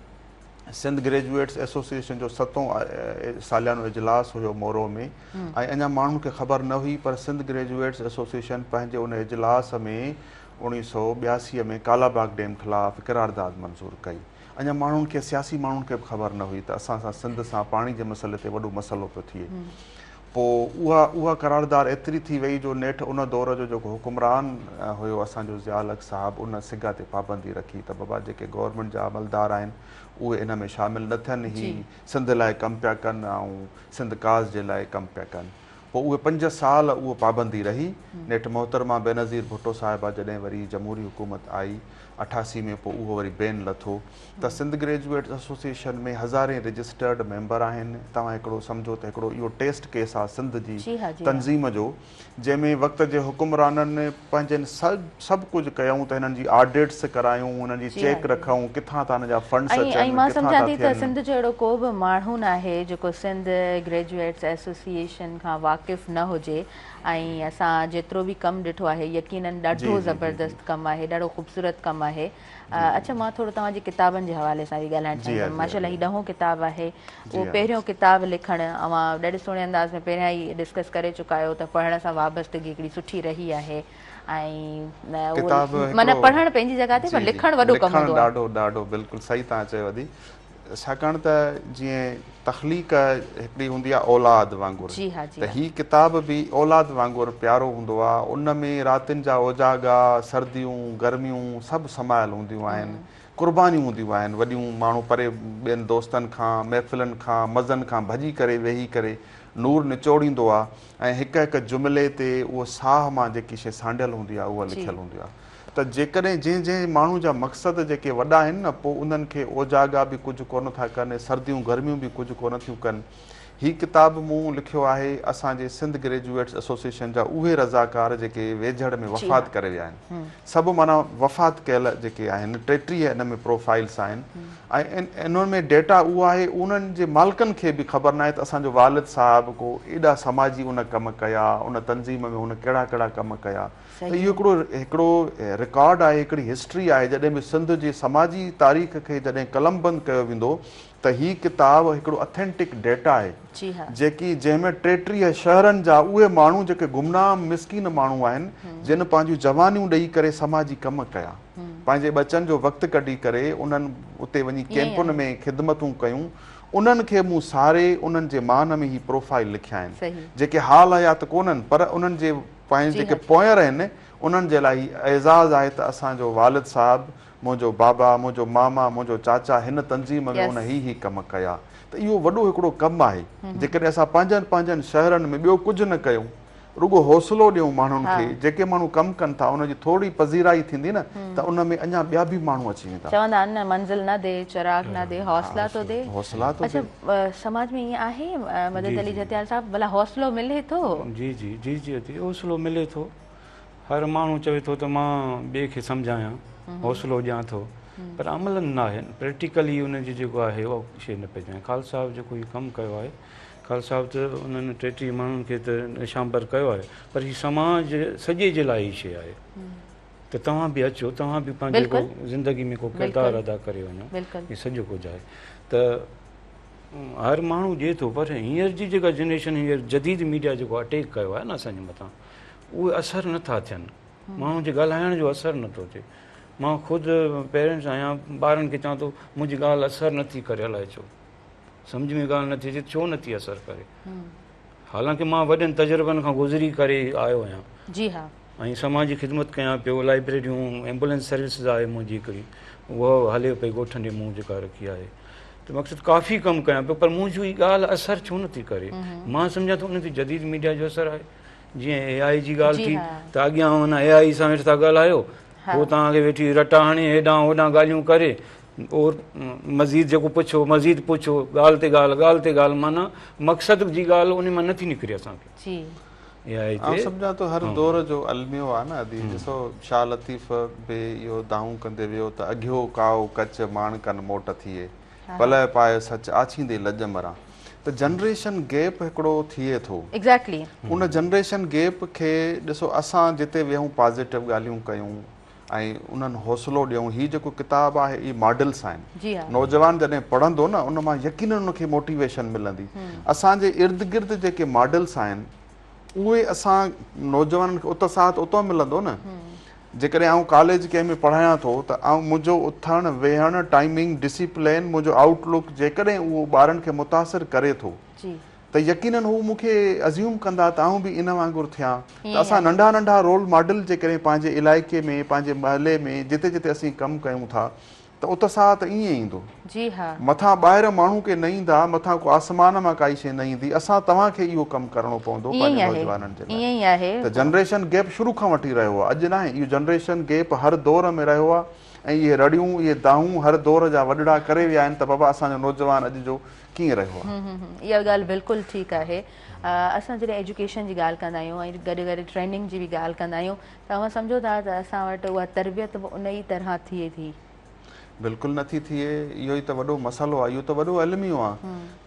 सिंध ग्रेजुएट्स एसोसिएशन जो 7हों सालियानो इजलास हुयो मोरो में, ऐं अञा माण्हुनि खे ख़बर न हुई, पर सिंध ग्रेजुएट्स एसोसिएशन पंहिंजे उन इजलास में 1982 में कालाबाग डैम ख़िलाफ़ क़रारदाद मंज़ूर कई। अञा माण्हुनि खे, सियासी माण्हुनि खे बि ख़बर न हुई त असां सां सिंध सां पाणी जे मसइले ते वॾो मसइलो पियो थिए। पोइ उहा क़रारदाद एतिरी थी वई जो नेठि उन दौर जो जेको हुकुमरान हुयो असांजो ज़ियालक साहब, उन सिगा ते पाबंदी रखी त बाबा जेके गवर्नमेंट जा अमलदार आहिनि उहे इन में शामिल न थियनि, ही सिंध लाइ कमु पिया कनि ऐं सिंध काज़ जे लाइ कमु पिया कनि। पोइ उहे 5 साल उहो पाबंदी रही। नेठि मोहतरमा बेनज़ीर भुट्टो साहिबा जॾहिं वरी जमहूरी हुकूमत आई 88 में, पोइ उहो वरी बैन लथो। त सिंध ग्रेजुएट एसोसिएशन में हज़ारें रजिस्टर्ड मेंबर आहिनि। तव्हां हिकिड़ो सम्झो त हिकिड़ो इहो टेस्ट केस आहे सिंध जी तंज़ीम जो, जंहिंमें वक़्त जे हुकुमराननि पंहिंजनि सभु कुझु कयूं त हिननि जी ऑडिट्स करायूं, हुननि जी चेक रखूं किथां था हिन जा फंड्स अचनि। ऐं मां सम्झां थी त सिंध जो अहिड़ो को बि माण्हू न आहे जेको सिंध ग्रेजुएट्स एसोसिएशन खां वाक़िफ़ न हुजे। ऐं असां जेतिरो बि कमु ॾिठो आहे यकीनन ॾाढो ज़बरदस्त कमु आहे, ॾाढो ख़ूबसूरत कमु आहे। अच्छा, मां थोरो तव्हांजी किताबनि जे हवाले सां बि ॻाल्हाइणु चाहींदमि। माशाल्लाह ही 10हों किताबु आहे, उहो पहिरियों किताबु लिखणु अवां ॾाढे सुहिणे अंदाज़ में पहिरियां ई डिस्कस करे चुका आहियो त पढ़ण सां वाबस्तगी हिकिड़ी सुठी रही आहे। ऐं माना पढ़णु पंहिंजी जॻह ते, पर लिखणु वॾो कमु हूंदो आहे। ॾाढो बिल्कुलु सही तव्हां चयो थी, छाकाणि त जीअं तख़लीक़ हिकिड़ी हूंदी आहे औलाद वांगुरु, त हीअ किताब बि औलाद वांगुरु प्यारो हूंदो आहे। उन में रातिनि जा उजागा, सर्दियूं गर्मियूं सभु समायल हूंदियूं आहिनि, क़ुर्बानियूं हूंदियूं आहिनि। वॾियूं माण्हू परे ॿियनि दोस्तनि खां, महफ़िलनि खां, मज़नि खां भॼी करे वेही करे नूर निचोड़ींदो आहे ऐं हिक हिक जुमिले ते उहो साह मां जेकी शइ सांडियल हूंदी आहे उहा लिखियल हूंदी आहे। त जेकॾहिं जंहिं जंहिं माण्हू जा मक़सद जेके वॾा आहिनि न, पोइ उन्हनि खे ओजागा बि कुझु कोन था कनि, सर्दियूं गर्मियूं बि कुझु कोन थियूं कनि। हीउ किताबु मूं लिखियो आहे असांजे सिंध ग्रेजुएट्स एसोसिएशन जा उहे रज़ाकार जेके वेझड़ में वफ़ात करे विया आहिनि। सभु माना वफ़ात कयल जेके आहिनि 33 इन में प्रोफाइल्स आहिनि ऐं इन में डेटा उहो आहे उन्हनि जे मालिकनि खे बि ख़बर न आहे त असांजो वालिद साहिबु को एॾा समाजी उन कम कया, उन तंज़ीम में उन कहिड़ा कहिड़ा कम कया। त इहो हिकिड़ो रिकॉर्ड आहे, हिकिड़ी हिस्ट्री आहे। जॾहिं बि सिंध जे समाजी तारीख़ खे जॾहिं कलमबंद कयो वेंदो त हीउ किताबु हिकिड़ो ऑथेंटिक डेटा आहे जेकी जंहिंमें 33 शहरनि जा उहे माण्हू जेके गुमनाम मिसकीन माण्हू आहिनि जिन पंहिंजूं जवानियूं ॾेई करे समाजी कम कया, पंहिंजे बचनि जो वक़्तु कढी करे उन्हनि उते वञी कैंपुनि में ख़िदमतूं कयूं, उन्हनि खे मूं सारे उन्हनि जे मान में ही प्रोफाइल लिखिया आहिनि जेके हाल हयात कोन्हनि पर उन्हनि जे पंहिंजे जेके पोयर आहिनि उन्हनि जे लाइ एज़ाज़ आहे त असांजो वालिद साहिबु, मुंहिंजो बाबा, मुंहिंजो मामा, मुंहिंजो चाचा हिन तंज़ीम में उन ही कम कया। त इहो वॾो हिकिड़ो कमु आहे। जेकॾहिं असां पंहिंजनि पंहिंजनि शहरनि में ॿियो कुझु न कयूं, रुगो हौसलो ॾियूं माण्हुनि खे, जेके माण्हू कमु कनि था उनजी थोरी पज़ीराई थींदी न त उन में अञा ॿिया बि माण्हू अची वेंदा। चवंदा आहिनि न, मंज़िल न दे चिराग न दे, हौसला तो दे। हौसला तो अच्छा, समाज में ईअं आहे मदद अली जतियाल साहब, भला हौसलो मिले थो? जी जी जी जी हौसलो मिले थो। हर माण्हू चवे थो त मां ॿिए खे सम्झायां, हौसलो ॾियां थो, पर अमलनि न आहे, प्रैक्टिकली उनजी जेको आहे उहा शइ न पइजे। खालसा साहिबु जेको हीउ कमु कयो आहे, खालसा साहिबु त उन्हनि 33 माण्हुनि खे त निशांबर कयो आहे, पर हीउ समाज सॼे जे लाइ ई शइ आहे। त तव्हां बि अचो, तव्हां बि पंहिंजे ज़िंदगी में को किरदारु अदा करे वञो, हीउ सॼो कुझु आहे। त हर माण्हू ॾिए थो, पर हींअर जी जेका जनरेशन, हींअर जदीद मीडिया जेको अटैक कयो आहे न असांजे मथां, उहे असरु नथा थियनि, माण्हुनि जे ॻाल्हाइण जो असरु नथो थिए। मां ख़ुदि पेरेंट्स आहियां, ॿारनि खे चवां थो मुंहिंजी ॻाल्हि असरु नथी करे, अलाए छो, सम्झ में ॻाल्हि नथी अचे, छो नथी असरु करे। हालांकि मां वॾनि तजुर्बनि खां गुज़री करे आयो आहियां। जी हा। ऐं समाजी ख़िदमत कयां पियो, लाइब्रेरियूं, एम्बुलेंस सर्विसिस आहे मुंहिंजी हिकिड़ी, उहा हले पई ॻोठनि ॾे मूं जेका रखी आहे। त मक़सदु काफ़ी कमु कयां पियो, पर मुंहिंजी ॻाल्हि असरु छो नथी करे। मां सम्झां थो उन ते जदीद मीडिया जो असरु आहे। जीअं AI जी ॻाल्हि थी त अॻियां हुन AI सां वेठि था ॻाल्हायो, पोइ तव्हांखे वेठी रटा हणी हेॾां होॾां ॻाल्हियूं करे, और मज़ीद जेको पुछो मज़ीद पुछो, ॻाल्हि ते ॻाल्हि, माना मक़सद जी ॻाल्हि उन मां नथी निकिरे असांखे। सम्झां थो हर दौर जो अलमियो आहे न अदी। ॾिसो शाह लतीफ़ बि इहो दाऊं कंदे वियो त अघियो काओ कच माण कनि मोट थिए, पल पाए सच आछींदे लॼ मरां। त जनरेशन गैप हिकिड़ो थिए थो। एग्ज़ैक्टली। उन जनरेशन गैप खे ॾिसो, असां जिते वेहूं पॉज़िटिव ॻाल्हियूं कयूं ऐं उन्हनि हौसलो ॾियूं। हीउ जेको किताबु आहे इहे मॉडल्स आहिनि। नौजवान जॾहिं पढ़ंदो न उन मां यकीनन उनखे मोटिवेशन मिलंदी। असांजे इर्द गिर्द जेके मॉडल्स आहिनि उहे असां नौजवाननि खे उत्साह उतां मिलंदो न। जेकॾहिं आउं कॉलेज कंहिं में पढ़ायां थो त मुंहिंजो उथणु वेहणु टाइमिंग डिसिप्लिन मुंहिंजो आउटलुक जेकॾहिं उहो ॿारनि खे मुतासिर करे थो त यकीनन हू मूंखे अज़्यूम कंदा त आउं बि इन वांगुरु थियां। त असां नंढा नंढा रोल मॉडल जेकॾहिं पंहिंजे इलाइक़े में पंहिंजे महले में जिते जिते असीं कमु कयूं था त उत्साह त ईअं ईंदो। जी हा। मथां ॿाहिरि माण्हू खे न ईंदा, मथां को आसमान मां काई शइ न ईंदी, असां तव्हांखे इहो कमु करणो पवंदो पंहिंजे नौजवाननि जे लाइ। त जनरेशन गैप शुरू खां वठी रहियो आहे, अॼु न आहे, इहो जनरेशन गैप हर दौर में रहियो आहे। ऐं इहे रड़ियूं इहे दाहूं हर दौर जा वॾड़ा करे विया आहिनि त बाबा असांजो नौजवान अॼु जो कीअं रहियो आहे। इहा ॻाल्हि बिल्कुलु ठीकु आहे। असां जॾहिं एजुकेशन जी ॻाल्हि कंदा आहियूं ऐं गॾु गॾु ट्रेनिंग जी बि ॻाल्हि कंदा आहियूं त तव्हां सम्झो था त असां वटि उहा तरबियत बि उन ई तरह थिए थी? बिल्कुलु नथी थिए। इहो ई त वॾो मसइलो आहे, इहो त वॾो अलमियो आहे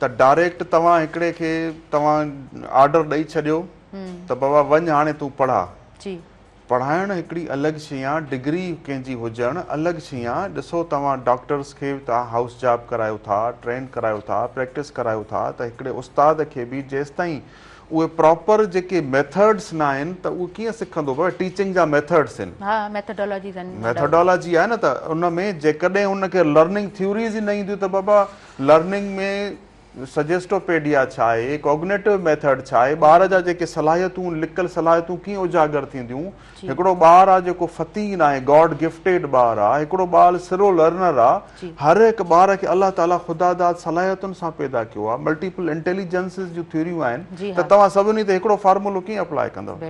त डायरेक्ट तव्हां हिकिड़े खे तव्हां ऑर्डर ॾेई छॾियो त बाबा वञ हाणे तूं पढ़ा। पढ़ाइणु हिकिड़ी अलॻि शइ आहे, डिग्री कंहिंजी हुजणु अलॻि शइ आहे। ॾिसो तव्हां डॉक्टर्स खे तव्हां हाउस जॉब करायो था, ट्रेन करायो था, प्रैक्टिस करायो था, त हिकिड़े उस्ताद खे बि जेसिताईं उहे प्रॉपर जेके मेथड्स न आहिनि त उहे कीअं सिखंदो? बाबा टीचिंग जा मेथड्स आहिनि, मेथडोलॉजी आहे न। त उन में जेकॾहिं उनखे लर्निंग थ्योरीज़ ई न ईंदियूं त बाबा लर्निंग में सजेस्टोपेडिया छा आहे, कॉग्नेटिव मेथड छा आहे, ॿार जा जेके सलाहियतूं लिकल सलाहियतूं कीअं उजागर थींदियूं। हिकिड़ो ॿारु आहे जेको फतीन आहे, गॉड गिफ्टेड ॿारु आहे, हिकिड़ो ॿारु सिरो लर्नर आहे। हर हिकु ॿार खे अलाह ताला ख़ुदादाद सलाहियतुनि सां पैदा कयो आहे। मल्टीपल इंटेलिजेंसिस जूं थ्योरियूं आहिनि, त तव्हां सभिनी ते हिकिड़ो फॉर्मूलो कीअं अप्लाई कंदव?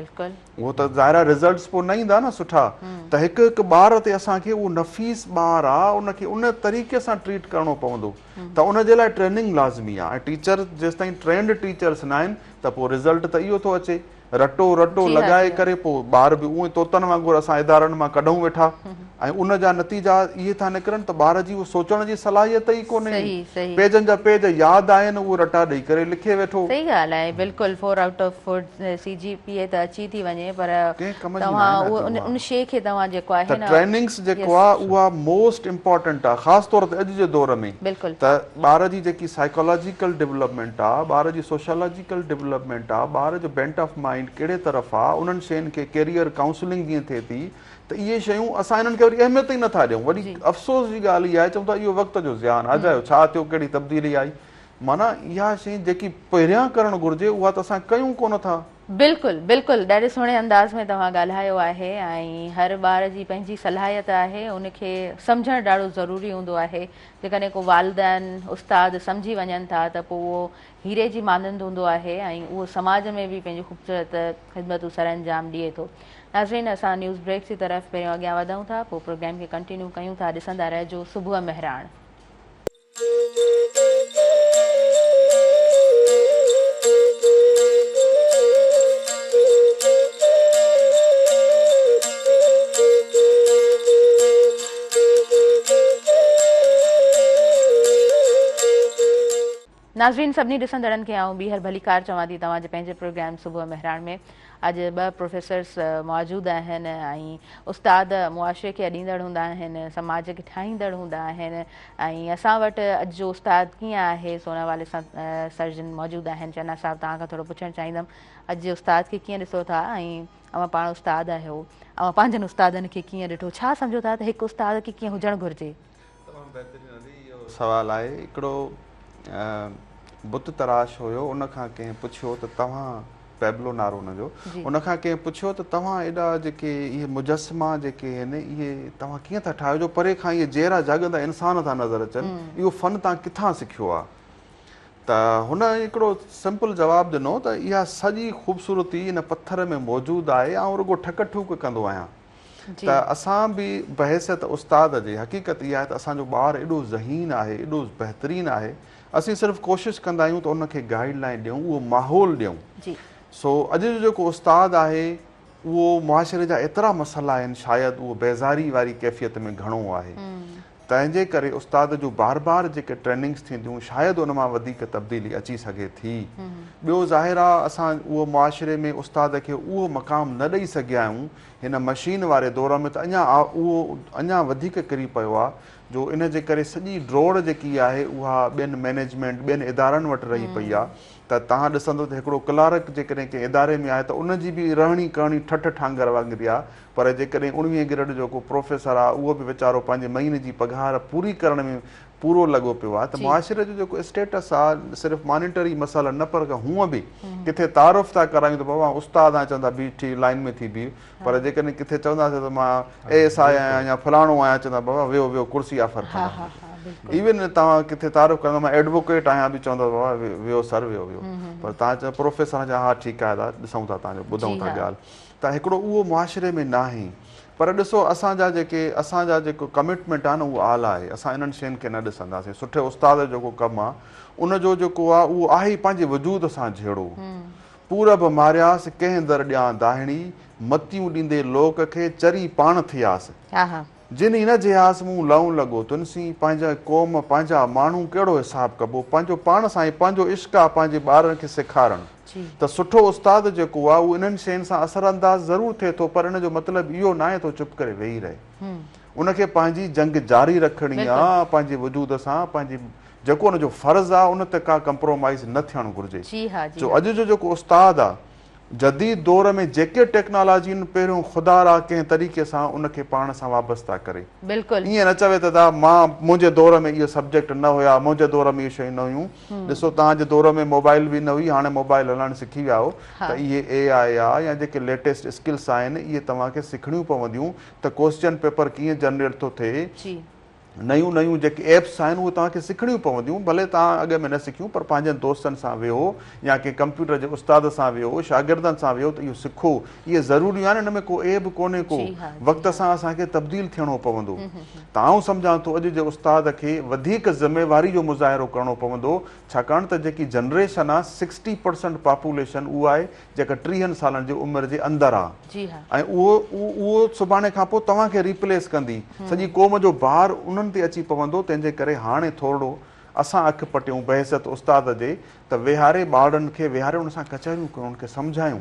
उहो त ज़ाहिर रिज़ल्ट्स पोइ न ईंदा न सुठा। त हिकु हिकु ॿार ते असांखे उहो नफ़ीस ॿारु आहे, उनखे उन तरीक़े सां ट्रीट करणो पवंदो। त उनजे लाइ ट्रेनिंग लाज़मी आहे। ऐं टीचर जेसिताईं ट्रेंड टीचर्स न आहिनि त पोइ रिज़ल्ट त इहो थो अचे। रटो रटो लॻाए करे पोइ ॿार बि उहे तोतनि वांगुरु असां इदारनि मां कढूं वेठा, ऐं उन जा नतीजा इहे था निकिरनि त ॿार जी उहो सोचण जी सलाहियत ई कोन्हे। पेजनि जा पेज यादि आहिनि, उहो रटा ॾेई करे लिखे वेठो। सही ॻाल्हि आहे, बिल्कुलु 4 आउट ऑफ 4 CGPA त अची थी वञे, पर तव्हां उन शइ खे तव्हां जेको आहे न ट्रेनिंग्स जेको आहे उहा मोस्ट इम्पोर्टेंट आहे, ख़ासि तौर ते अॼु जे दौर में। त ॿार जी जेकी साइकोलॉजिकल डेवलपमेंट आहे, ॿार जी सोशोलॉजिकल डेवलपमेंट आहे, ॿार जो बेंट ऑफ माइंड कहिड़े तरफ़ आहे, उन्हनि शयुनि खे कैरियर काउंसलिंग जीअं थिए थी, त इहे शयूं असां इन्हनि खे वरी अहमियत ई नथा ॾियूं। वरी अफ़सोस जी ॻाल्हि इहा आहे, चऊं था इहो वक़्त जो ज़ियान आहे, अजायो छा थियो, कहिड़ी तब्दीली आई। माना इहा शइ जेकी पहिरियां करणु घुरिजे उहा त असां कयूं कोन था। बिल्कुलु बिल्कुलु, ॾाढे सुहिणे अंदाज़ में तव्हां ॻाल्हायो आहे। ऐं हर ॿार जी पंहिंजी सलाहियत आहे, उनखे सम्झणु ॾाढो ज़रूरी हूंदो आहे। जेकॾहिं को वालिदैन उस्ताद सम्झी वञनि था त पोइ उहो हीरे जी मानंद हूंदो आहे, ऐं उहो समाज में बि पंहिंजी ख़ूबसूरत ख़िदमतूं सर अंजाम ॾिए थो। नाज़रीन, असां न्यूज़ ब्रेक जी तरफ़ पहिरियों अॻियां वधूं था, पोइ प्रोग्राम खे कंटिन्यू कयूं था। ॾिसंदा रहिजो सुबुह मेहराण। नाज़रीन, सभिनी ॾिसंदड़नि खे आऊं ॿीहर भली कार चवां थी तव्हांजे पंहिंजे प्रोग्राम सुबुह मेहराण में। अॼु 2 प्रोफेसर्स मौजूदु आहिनि, ऐं उस्ताद मुआशरे खे अॾींदड़ हूंदा आहिनि, समाज खे ठाहींदड़ हूंदा आहिनि। ऐं असां वटि अॼु जो उस्ताद कीअं आहे, सोनावाले सर्जन मौजूदु आहिनि। चन्ना साहिबु, तव्हांखां थोरो पुछणु चाहींदमि, अॼु जे उस्ताद खे कीअं ॾिसो था, ऐं अवां पाण उस्ताद आहियो, अवां पंहिंजनि उस्तादनि खे कीअं ॾिठो, छा सम्झो था त हिकु उस्ताद खे कीअं हुजणु घुरिजे? तमामु बहितरीनु इहो सुवालु आहे। हिकिड़ो बुत तराश हुयो, उनखां कंहिं पुछियो त तव्हां, पैबलो नारो हुनजो, उनखां कंहिं पुछियो त तव्हां एॾा जेके इहे मुजस्मा जेके आहिनि इहे तव्हां कीअं था ठाहियो, जो परे खां इहे जहिड़ा जाॻंदा इंसान था नज़र अचनि, इहो फ़न तव्हां किथां सिखियो आहे? त हुन हिकिड़ो सिंपल जवाबु ॾिनो त इहा सॼी ख़ूबसूरती इन पथर में मौजूदु आहे, ऐं रुॻो ठक ठूक कंदो आहियां। त असां बि बहसियत उस्ताद जे, हक़ीक़त इहा आहे त असांजो ॿारु एॾो ज़हीन आहे, एॾो बहितरीनु आहे, असीं सिर्फ़ु कोशिशि कंदा आहियूं त उनखे गाइडलाइन ॾियूं, उहो माहौल ॾियूं। सो अॼु जो जेको उस्ताद आहे उहो मुआशरे जा एतिरा मसइला आहिनि, शायदि उहो बेज़ारी वारी कैफ़ियत में घणो आहे। तंहिंजे करे उस्ताद जो बार बार जेके ट्रेनिंग्स थींदियूं, शायदि उन मां वधीक तब्दीली अची सघे थी। ॿियो ज़ाहिर आहे असां उहो मुआशरे में उस्ताद खे उहो मक़ाम न ॾेई सघिया आहियूं हिन मशीन वारे दौर में, त उहो अञा वधीक किरी पियो आहे, जो इन जे करे सॼी ड्रोड़ जेकी आहे उहा ॿियनि मैनेजमेंट, ॿियनि इदारनि वटि रही पई आहे। त तव्हां ॾिसंदो त हिकिड़ो क्लार्क जेकॾहिं कंहिं इदारे में आहे त उनजी बि रहणी करणी ठठ ठांगर वांगुरु आहे, पर जेकॾहिं 19वीं ग्रेड जो को प्रोफेसर आहे उहो बि वीचारो पंहिंजे महीने जी पघार पूरी करण में पूरो लॻो पियो आहे। त मुआशरे जो जेको स्टेटस आहे, सिर्फ़ु मॉनिटरी मसाला न, पर हूअं बि किथे तारुफ़ था करायूं त बाबा उस्ताद आहियां, चवंदा बीठी लाइन में थी बीह, पर जेकॾहिं किथे चवंदासीं त मां ASI आहियां या फलाणो आहियां, चवंदा बाबा वियो वियो कुर्सी ऑफर कंदा। इवन तव्हां किथे तारुफ़ कंदा मां एडवोकेट आहियां बि चवंदा बाबा वियो सर वियो वियो, पर तव्हां चओ प्रोफेसर जा, हा ठीकु आहे दादा ॾिसूं था तव्हांजो, ॿुधूं था ॻाल्हि। त हिकिड़ो उहो मुआशरे में न आहे। पर ॾिसो असांजा जेको कमिटमेंट आहे न उहो आला आहे। असां इन्हनि शयुनि खे न ॾिसंदासीं। सुठे उस्ताद जो जेको कमु आहे उनजो जेको आहे उहो आहे ई पंहिंजे वजूद सां जहिड़ो। पूरब मारियासीं कंहिं दर ॾियां दाहिणी, मतियूं ॾींदे लोक खे चरी पाण थियासीं, जिन न जिहास मूं लहूं लॻो तुनसी, पंहिंजा क़ौम पंहिंजा माण्हू कहिड़ो हिसाबु कबो, पंहिंजो पाण सां ई पंहिंजो इश्क आहे पंहिंजे ॿारनि खे सेखारणु। त सुठो उस्ताद जेको आहे उहो इन्हनि शयुनि सां असरअंदाज़ ज़रूरु थिए थो, पर इन जो मतिलबु इहो न आहे तो चुप करे वेही रहे। उनखे पंहिंजी जंग जारी रखणी आहे पंहिंजे वजूद सां, पंहिंजी जेको उनजो फ़र्ज़ु आहे उन ते का कंप्रोमाइज़ न थियणु घुरिजे। जो अॼु जो जेको उस्ताद आहे जदीद दौर में जेके टेक्नोलॉजी पहिरियों ख़ुदा रा कंहिं तरीक़े सां उनखे पाण सां वाबस्ता करे। बिल्कुलु ईअं न चवे त मां मुंहिंजे दौर में इहो सब्जेक्ट न हुया, मुंहिंजे दौर में इहे शयूं न हुयूं। ॾिसो तव्हांजे दौर में मोबाइल बि न हुई, हाणे मोबाइल हलाइणु सिखी विया हो, त इहे AI आहे या जेके लेटेस्ट स्किल्स आहिनि इहे तव्हांखे सिखणियूं पवंदियूं त क्वेश्चन पेपर कीअं जनरेट थो थिए, जी नयूं नयूं जेके एप्स आहिनि उहे तव्हांखे सिखणियूं पवंदियूं। भले तव्हां अॻ में न सिखियूं पर पंहिंजनि दोस्तनि सां वेहो या कंहिं कंप्यूटर जे उस्ताद सां वेहो, शागिर्दनि सां वेहो त इहो सिखो। इहे ज़रूरियूं आहिनि, हिन में को एब कोन्हे को। वक़्त सां असांखे तब्दील थियणो पवंदो। त आउं सम्झां थो अॼु जे उस्ताद खे वधीक ज़िम्मेवारी जो मुज़ाहिरो करणो पवंदो, छाकाणि त जेकी जनरेशन आहे 60% पॉपुलेशन उहा आहे जेका 30 सालनि जी उमिरि जे अंदरि आहे, ऐं उहो सुभाणे खां पोइ तव्हांखे रिप्लेस कंदी। सॼी क़ौम जो भार उन्हनि ते अची पवंदो। तंहिंजे करे हाणे थोरो असां अखि पटियूं बहसत उस्ताद जे त वेहारे ॿारनि खे वेहारे उन सां कचहरियूं कयूं, उनखे सम्झायूं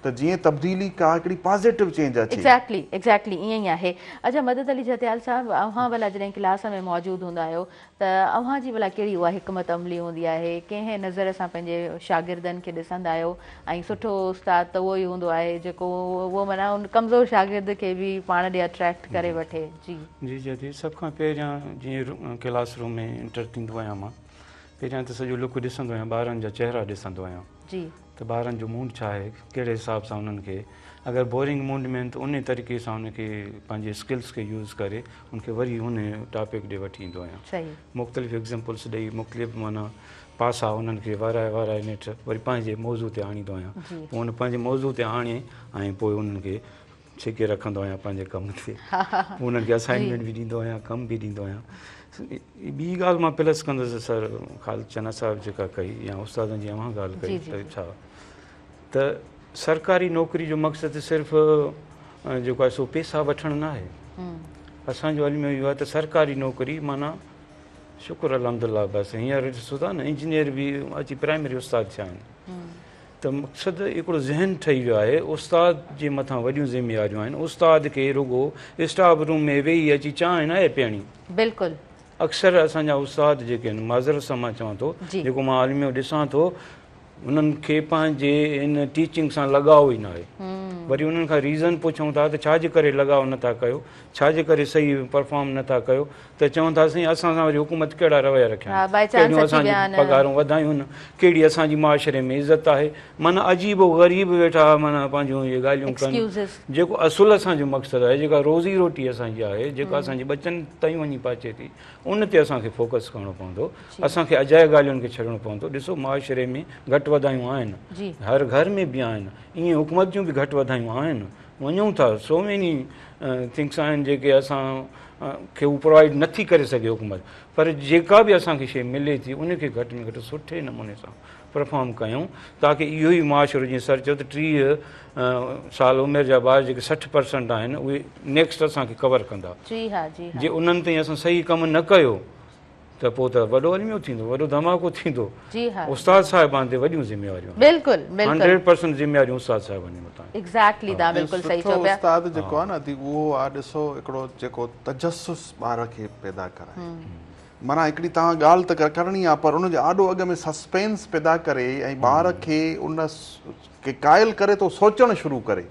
त जीअं तब्दीली का हिकिड़ी पॉज़िटिव चेंज अचे। एग्ज़ैक्टली ईअं ई आहे। अच्छा मदद अली जतियाल साहब, अव्हां भला जॾहिं क्लास में मौजूदु हूंदा आहियो त अव्हां जी भला कहिड़ी उहा हिकमत अमली हूंदी आहे, कंहिं नज़र सां पंहिंजे शागिर्दनि खे ॾिसंदा आहियो? ऐं सुठो उस्ताद त उहो ई हूंदो आहे जेको उहो माना उन कमज़ोर शागिर्द खे बि पाण ॾे अट्रैक्ट करे वठे। जी जदी सभ खां पहिरियां जीअं क्लास रूम में इंटर थींदो आहियां मां, पहिरियां त सॼो लुक ॾिसंदो आहियां, ॿारनि जा चेहरा ॾिसंदो आहियां त ॿारनि जो मूड छा आहे, कहिड़े हिसाब सां उन्हनि खे अगरि बोरिंग मूड में आहिनि त उन तरीक़े सां उनखे पंहिंजे स्किल्स खे यूज़ करे उनखे वरी उन टॉपिक ॾे वठी ईंदो आहियां। मुख़्तलिफ़ एग्ज़ाम्पल्स ॾेई मुख़्तलिफ़ माना पासा उन्हनि खे वाराए नेठि वरी पंहिंजे मौज़ू ते आणींदो आहियां। पोइ उन पंहिंजे मौज़ू ते आणे ऐं पोइ उन्हनि खे छिके रखंदो आहियां पंहिंजे कम ते। उन्हनि खे असाइनमेंट बि ॾींदो आहियां, कमु बि ॾींदो आहियां। ॿी ॻाल्हि मां प्लस कंदुसि सर ख़ालिद साहिब जेका कई या उस्तादनि जी अव्हां ॻाल्हि कई त छा त सरकारी नौकिरी जो मक़सदु सिर्फ़ु जेको आहे सो पैसा वठणु न आहे। असांजो अल्म इहो आहे त सरकारी नौकिरी माना शुक्र अलहमदिल्ला बसि। हींअर ॾिसो था न इंजीनियर बि अची प्राइमरी उस्ताद थिया आहिनि। त मक़सदु हिकिड़ो ज़हन ठही वियो आहे, उस्ताद जे मथां वॾियूं ज़िम्मेवारियूं आहिनि। उस्ताद खे रुॻो स्टाफ रूम में वेही अची चांहि न आहे पीअणी। बिल्कुलु अक्सर असांजा उस्ताद जेके आहिनि, माज़रत सां मां चवां थो, जेको मां आलिमियो ॾिसां थो, उन्हनि खे पंहिंजे इन टीचिंग सां लॻाव ई न आहे। वरी उन्हनि खां रीज़न पुछूं था त छाजे करे लॻाव नथा कयो, छाजे करे सही परफॉर्म नथा कयो, त चवनि था साईं असां सां वरी हुकूमत कहिड़ा रवैया रखिया आहिनि, कहिड़ियूं असांजी पघारूं वधायूं आहिनि, कहिड़ी असांजी माशरे में इज़त आहे। माना अजीब ग़रीब वेठा माना पंहिंजूं इहे ॻाल्हियूं कनि। जेको असुलु असांजो मक़सदु आहे, जेका रोज़ी रोटी असांजी आहे, जेका असांजे बचनि ताईं वञी पहुचे थी, उन ते असांखे फोकस करिणो पवंदो। असांखे अजाए ॻाल्हियुनि खे छॾिणो पवंदो। ॾिसो माशरे में घटि वधायूं आहिनि, हर घर में बि आहिनि, ईअं हुकूमत जूं बि घटि वधायूं आहिनि। वञूं था, सो मेनी थिंग्स आहिनि जेके असां खे उहो प्रोवाइड नथी करे सघे हुकूमत, पर जेका बि असांखे शइ मिले थी उनखे घटि में घटि सुठे नमूने सां परफॉर्म कयूं, ताकी इहो ई मुआशिरो जीअं सर चयो त 30 साल उमिरि जा ॿार जेके 60% आहिनि उहे नेक्स्ट असांखे कवर कंदा। जे उन्हनि ताईं असां सही कमु न कयो त पोइ त वॾो अलमियो थींदो, वॾो धमाको थींदो। उस्ताद साहिबान ते वॾियूं ज़िम्मेवारियूं, 100% ज़िम्मेवारियूं उस्ताद साहिबान जे मथां। एग्ज़ैक्टली, तव्हां बिल्कुलु सही चओ पिया। उस्ताद जेको आहे न उहो आहे, ॾिसो हिकिड़ो जेको तजस्सुस ॿार खे पैदा कराए। माना हिकिड़ी तव्हां ॻाल्हि त करणी आहे, पर उनजो ॾाढो अॻ में सस्पेंस पैदा करे ऐं ॿार खे उन खे क़ाइल करे थो सोचणु शुरू करे।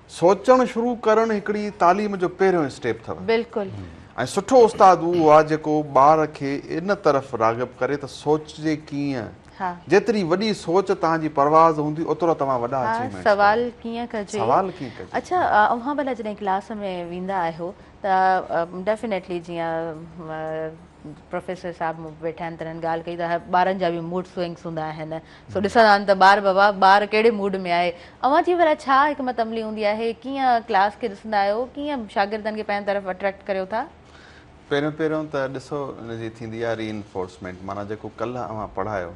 सोचणु शुरू करणु हिकिड़ी तालीम जो पहिरियों स्टेप अथव। बिल्कुलु। ऐं सुठो उस्ताद उहो आहे जेको ॿार खे इन तरफ़ राग़िब करे त सोचिजे कीअं। जेतिरी वॾी सोच तव्हांजी परवाज़ हूंदी ओतिरो तव्हां वॾा अचीवमेंट। सवाल कीअं कजे। अच्छा, अव्हां भला जॾहिं क्लास में वेंदा आहियो त डेफिनेटली जीअं प्रोफेसर साहब वेठा आहिनि त हिननि ॻाल्हि कई त ॿारनि जा बि मूड स्विंग्स हूंदा आहिनि। सो ॾिसंदा आहिनि त ॿार कहिड़े मूड में आहे। अव्हां जी भला छा हिकमत अमली हूंदी आहे, कीअं क्लास खे ॾिसंदा आहियो, कीअं शागिर्दनि खे पंहिंजी तरफ़ अट्रैक्ट करियो था? पहिरियों त ॾिसो हिनजी थींदी आहे रीइंफोर्समेंट। माना जेको कल्ह अव्हां पढ़ायो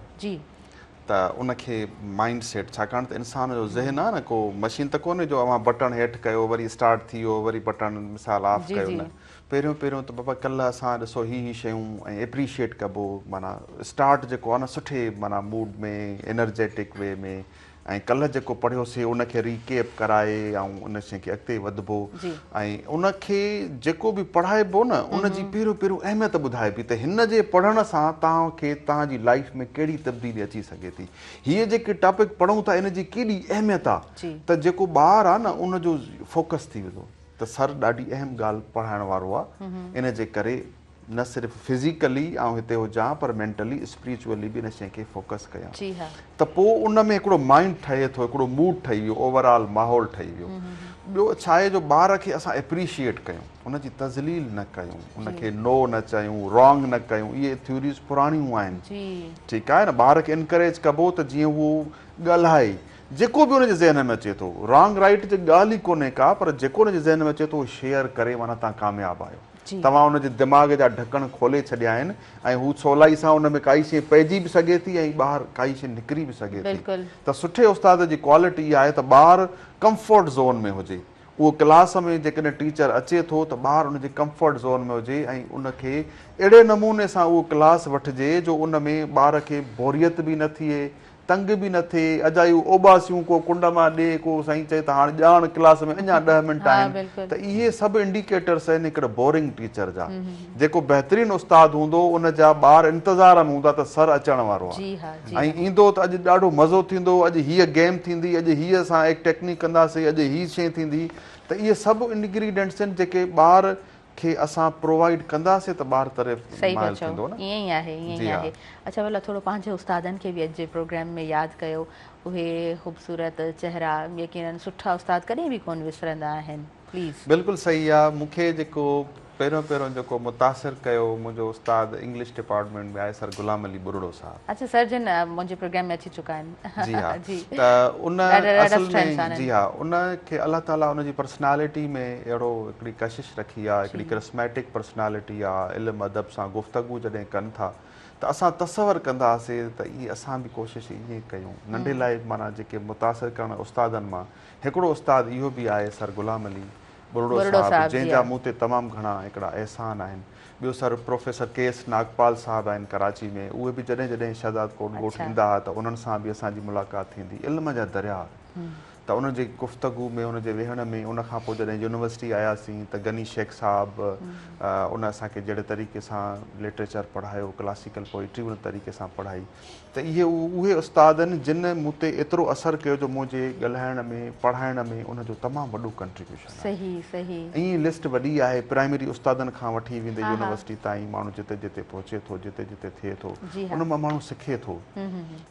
त उनखे माइंड सेट, छाकाणि त इंसान जो ज़हन आहे न, को मशीन त कोन्हे जो अव्हां बटण हेठि कयो वरी स्टार्ट थी वियो, वरी बटण मिसाल ऑफ कयो न। पहिरियों त बाबा कल्ह असां ॾिसो ही शयूं ऐं एप्रिशिएट कबो। माना स्टार्ट जेको आहे न सुठे माना मूड में, एनर्जेटिक वे में, ऐं कल्ह जेको पढ़ियोसीं उनखे रिकेप कराए ऐं उन शइ खे अॻिते वधिबो ऐं उनखे जेको बि पढ़ाइबो न उनजी पहिरियों पहिरियों अहमियत ॿुधाए पई त हिन जे पढ़ण सां तव्हांखे तव्हांजी लाइफ में कहिड़ी तब्दीली अची सघे थी, हीअ जेके टॉपिक पढ़ूं था इन जी केॾी अहमियत आहे त जेको ॿारु आहे न उनजो फोकस थी वेंदो त सर ॾाढी अहम ॻाल्हि पढ़ाइण वारो आहे, इन जे करे न सिर्फ़ फिज़िकली ऐं हिते हुजां पर मेंटली स्पिरिचुअली बि इन शइ खे फोकस कयां त पोइ उन में हिकिड़ो माइंड ठहे थो, हिकिड़ो मूड ठही वियो, ओवरऑल माहौल ठही वियो। ॿियो छा आहे जो ॿार खे असां एप्रिशिएट कयूं, उनजी तज़लील न कयूं, उनखे नो न चयूं, रॉन्ग न कयूं, इहे थ्योरीज़ पुराणियूं आहिनि, ठीकु आहे न। ॿार खे इनकरेज कबो त जीअं उहो ॻाल्हाए, जेको बि हुनजे ज़हन में अचे थो, रॉन्ग राइट जी ॻाल्हि ई कोन्हे का, पर जेको हुनजे ज़हन में अचे थो उहो शेयर करे, माना तव्हां कामयाबु आहियो। तव्हां हुनजे दिमाग़ जा ढकण खोले छॾिया आहिनि ऐं हू सवलाई सां हुन में काई शइ पइजी बि सघे थी ऐं ॿाहिरि काई शइ निकिरी बि सघे थी। त सुठे उस्ताद जी क्वालिटी इहा आहे त ॿारु कंफर्ट ज़ोन में हुजे, उहो क्लास में जेकॾहिं टीचर अचे थो त ॿारु उनजे कंफर्ट ज़ोन में हुजे ऐं उनखे अहिड़े नमूने सां उहो क्लास वठिजे जो उन में ॿार खे बोरियत बि न थिए, तंग बि न थिए, अजायूं ओबासियूं को कुंड मां ॾे, को साईं चए त हाणे ॼाण क्लास में अञा 10 मिंट आहिनि, त इहे सभु इंडिकेटर्स आहिनि हिकिड़े बोरिंग टीचर जा। जेको बहितरीनु उस्ताद हूंदो उन जा ॿार इंतज़ार में हूंदा त सर अचण वारो आहे ऐं ईंदो त अॼु ॾाढो मज़ो थींदो, अॼु हीअ गेम थींदी, अॼु हीअ असां एक टेक्निक कंदासीं, अॼु हीअ शइ थींदी। त इहे सभु इंग्रीडियंट्स आहिनि जेके ॿार खे असां प्रोवाइड कंदासीं त ॿार तरफ़ माइल थींदो न। ईअं ई आहे, ईअं ई आहे। अच्छा भला थोरो पंहिंजे उस्तादनि खे बि अॼु जे प्रोग्राम में यादि कयो, उहे ख़ूबसूरत चहिरा, यकीनन सुठा उस्ताद कॾहिं बि कोन विसरंदा आहिनि, प्लीज़। बिल्कुलु सही आहे। मूंखे जेको पहिरियों जेको मुतासिर कयो मुंहिंजो उस्ताद इंग्लिश डिपार्टमेंट में आहे सर गुलाम अली बुरड़ो साहब। अच्छा, सर जिन मुंहिंजे प्रोग्राम में अची चुका आहिनि। जी हा, त उन असल में जी हा, उनखे अलाह ताला उनजी पर्सनैलिटी में अहिड़ो हिकिड़ी कशिश रखी आहे, हिकिड़ी करिस्मेटिक पर्सनैलिटी आहे। इल्मु अदब सां गुफ़्तगू जॾहिं कनि था त असां तसवर कंदा हुआसीं त इहे असां बि कोशिशि ईअं कयूं नंढे लाइ। माना जेके मुतासिर करण उस्तादनि मां हिकिड़ो उस्ताद इहो बि आहे सर गुलाम अली बुरड़ो साहब, जंहिंजा मूं ते तमामु घणा हिकिड़ा एहसान आहिनि। ॿियो सर प्रोफेसर के.एस. नागपाल साहब आहिनि कराची में, उहे बि जॾहिं जॾहिं शहजाद कोट ॻोठ ईंदा हुआ त उन्हनि सां बि असांजी मुलाक़ात थींदी। इल्म जा दरिया त उनजे गुफ़्तगू में, उनजे वेहण में। उनखां पोइ जॾहिं यूनिवर्सिटी आयासीं त गनी शेख साहब उन असांखे जहिड़े तरीक़े सां लिटरेचर पढ़ायो, क्लासिकल पोइट्री उन तरीक़े सां पढ़ाई। त इहे उहे उस्ताद आहिनि जिन मूं ते एतिरो असरु कयो जो मुंहिंजे ॻाल्हाइण में, पढ़ाइण में उनजो तमामु वॾो कंट्रीब्यूशन आहे। सही सही। ईअं लिस्ट वॾी आहे, प्राइमरी उस्तादनि खां वठी वेंदे यूनिवर्सिटी ताईं माण्हू जिते जिते पहुचे थो, जिते जिते थिए थो, उन मां माण्हू सिखे थो।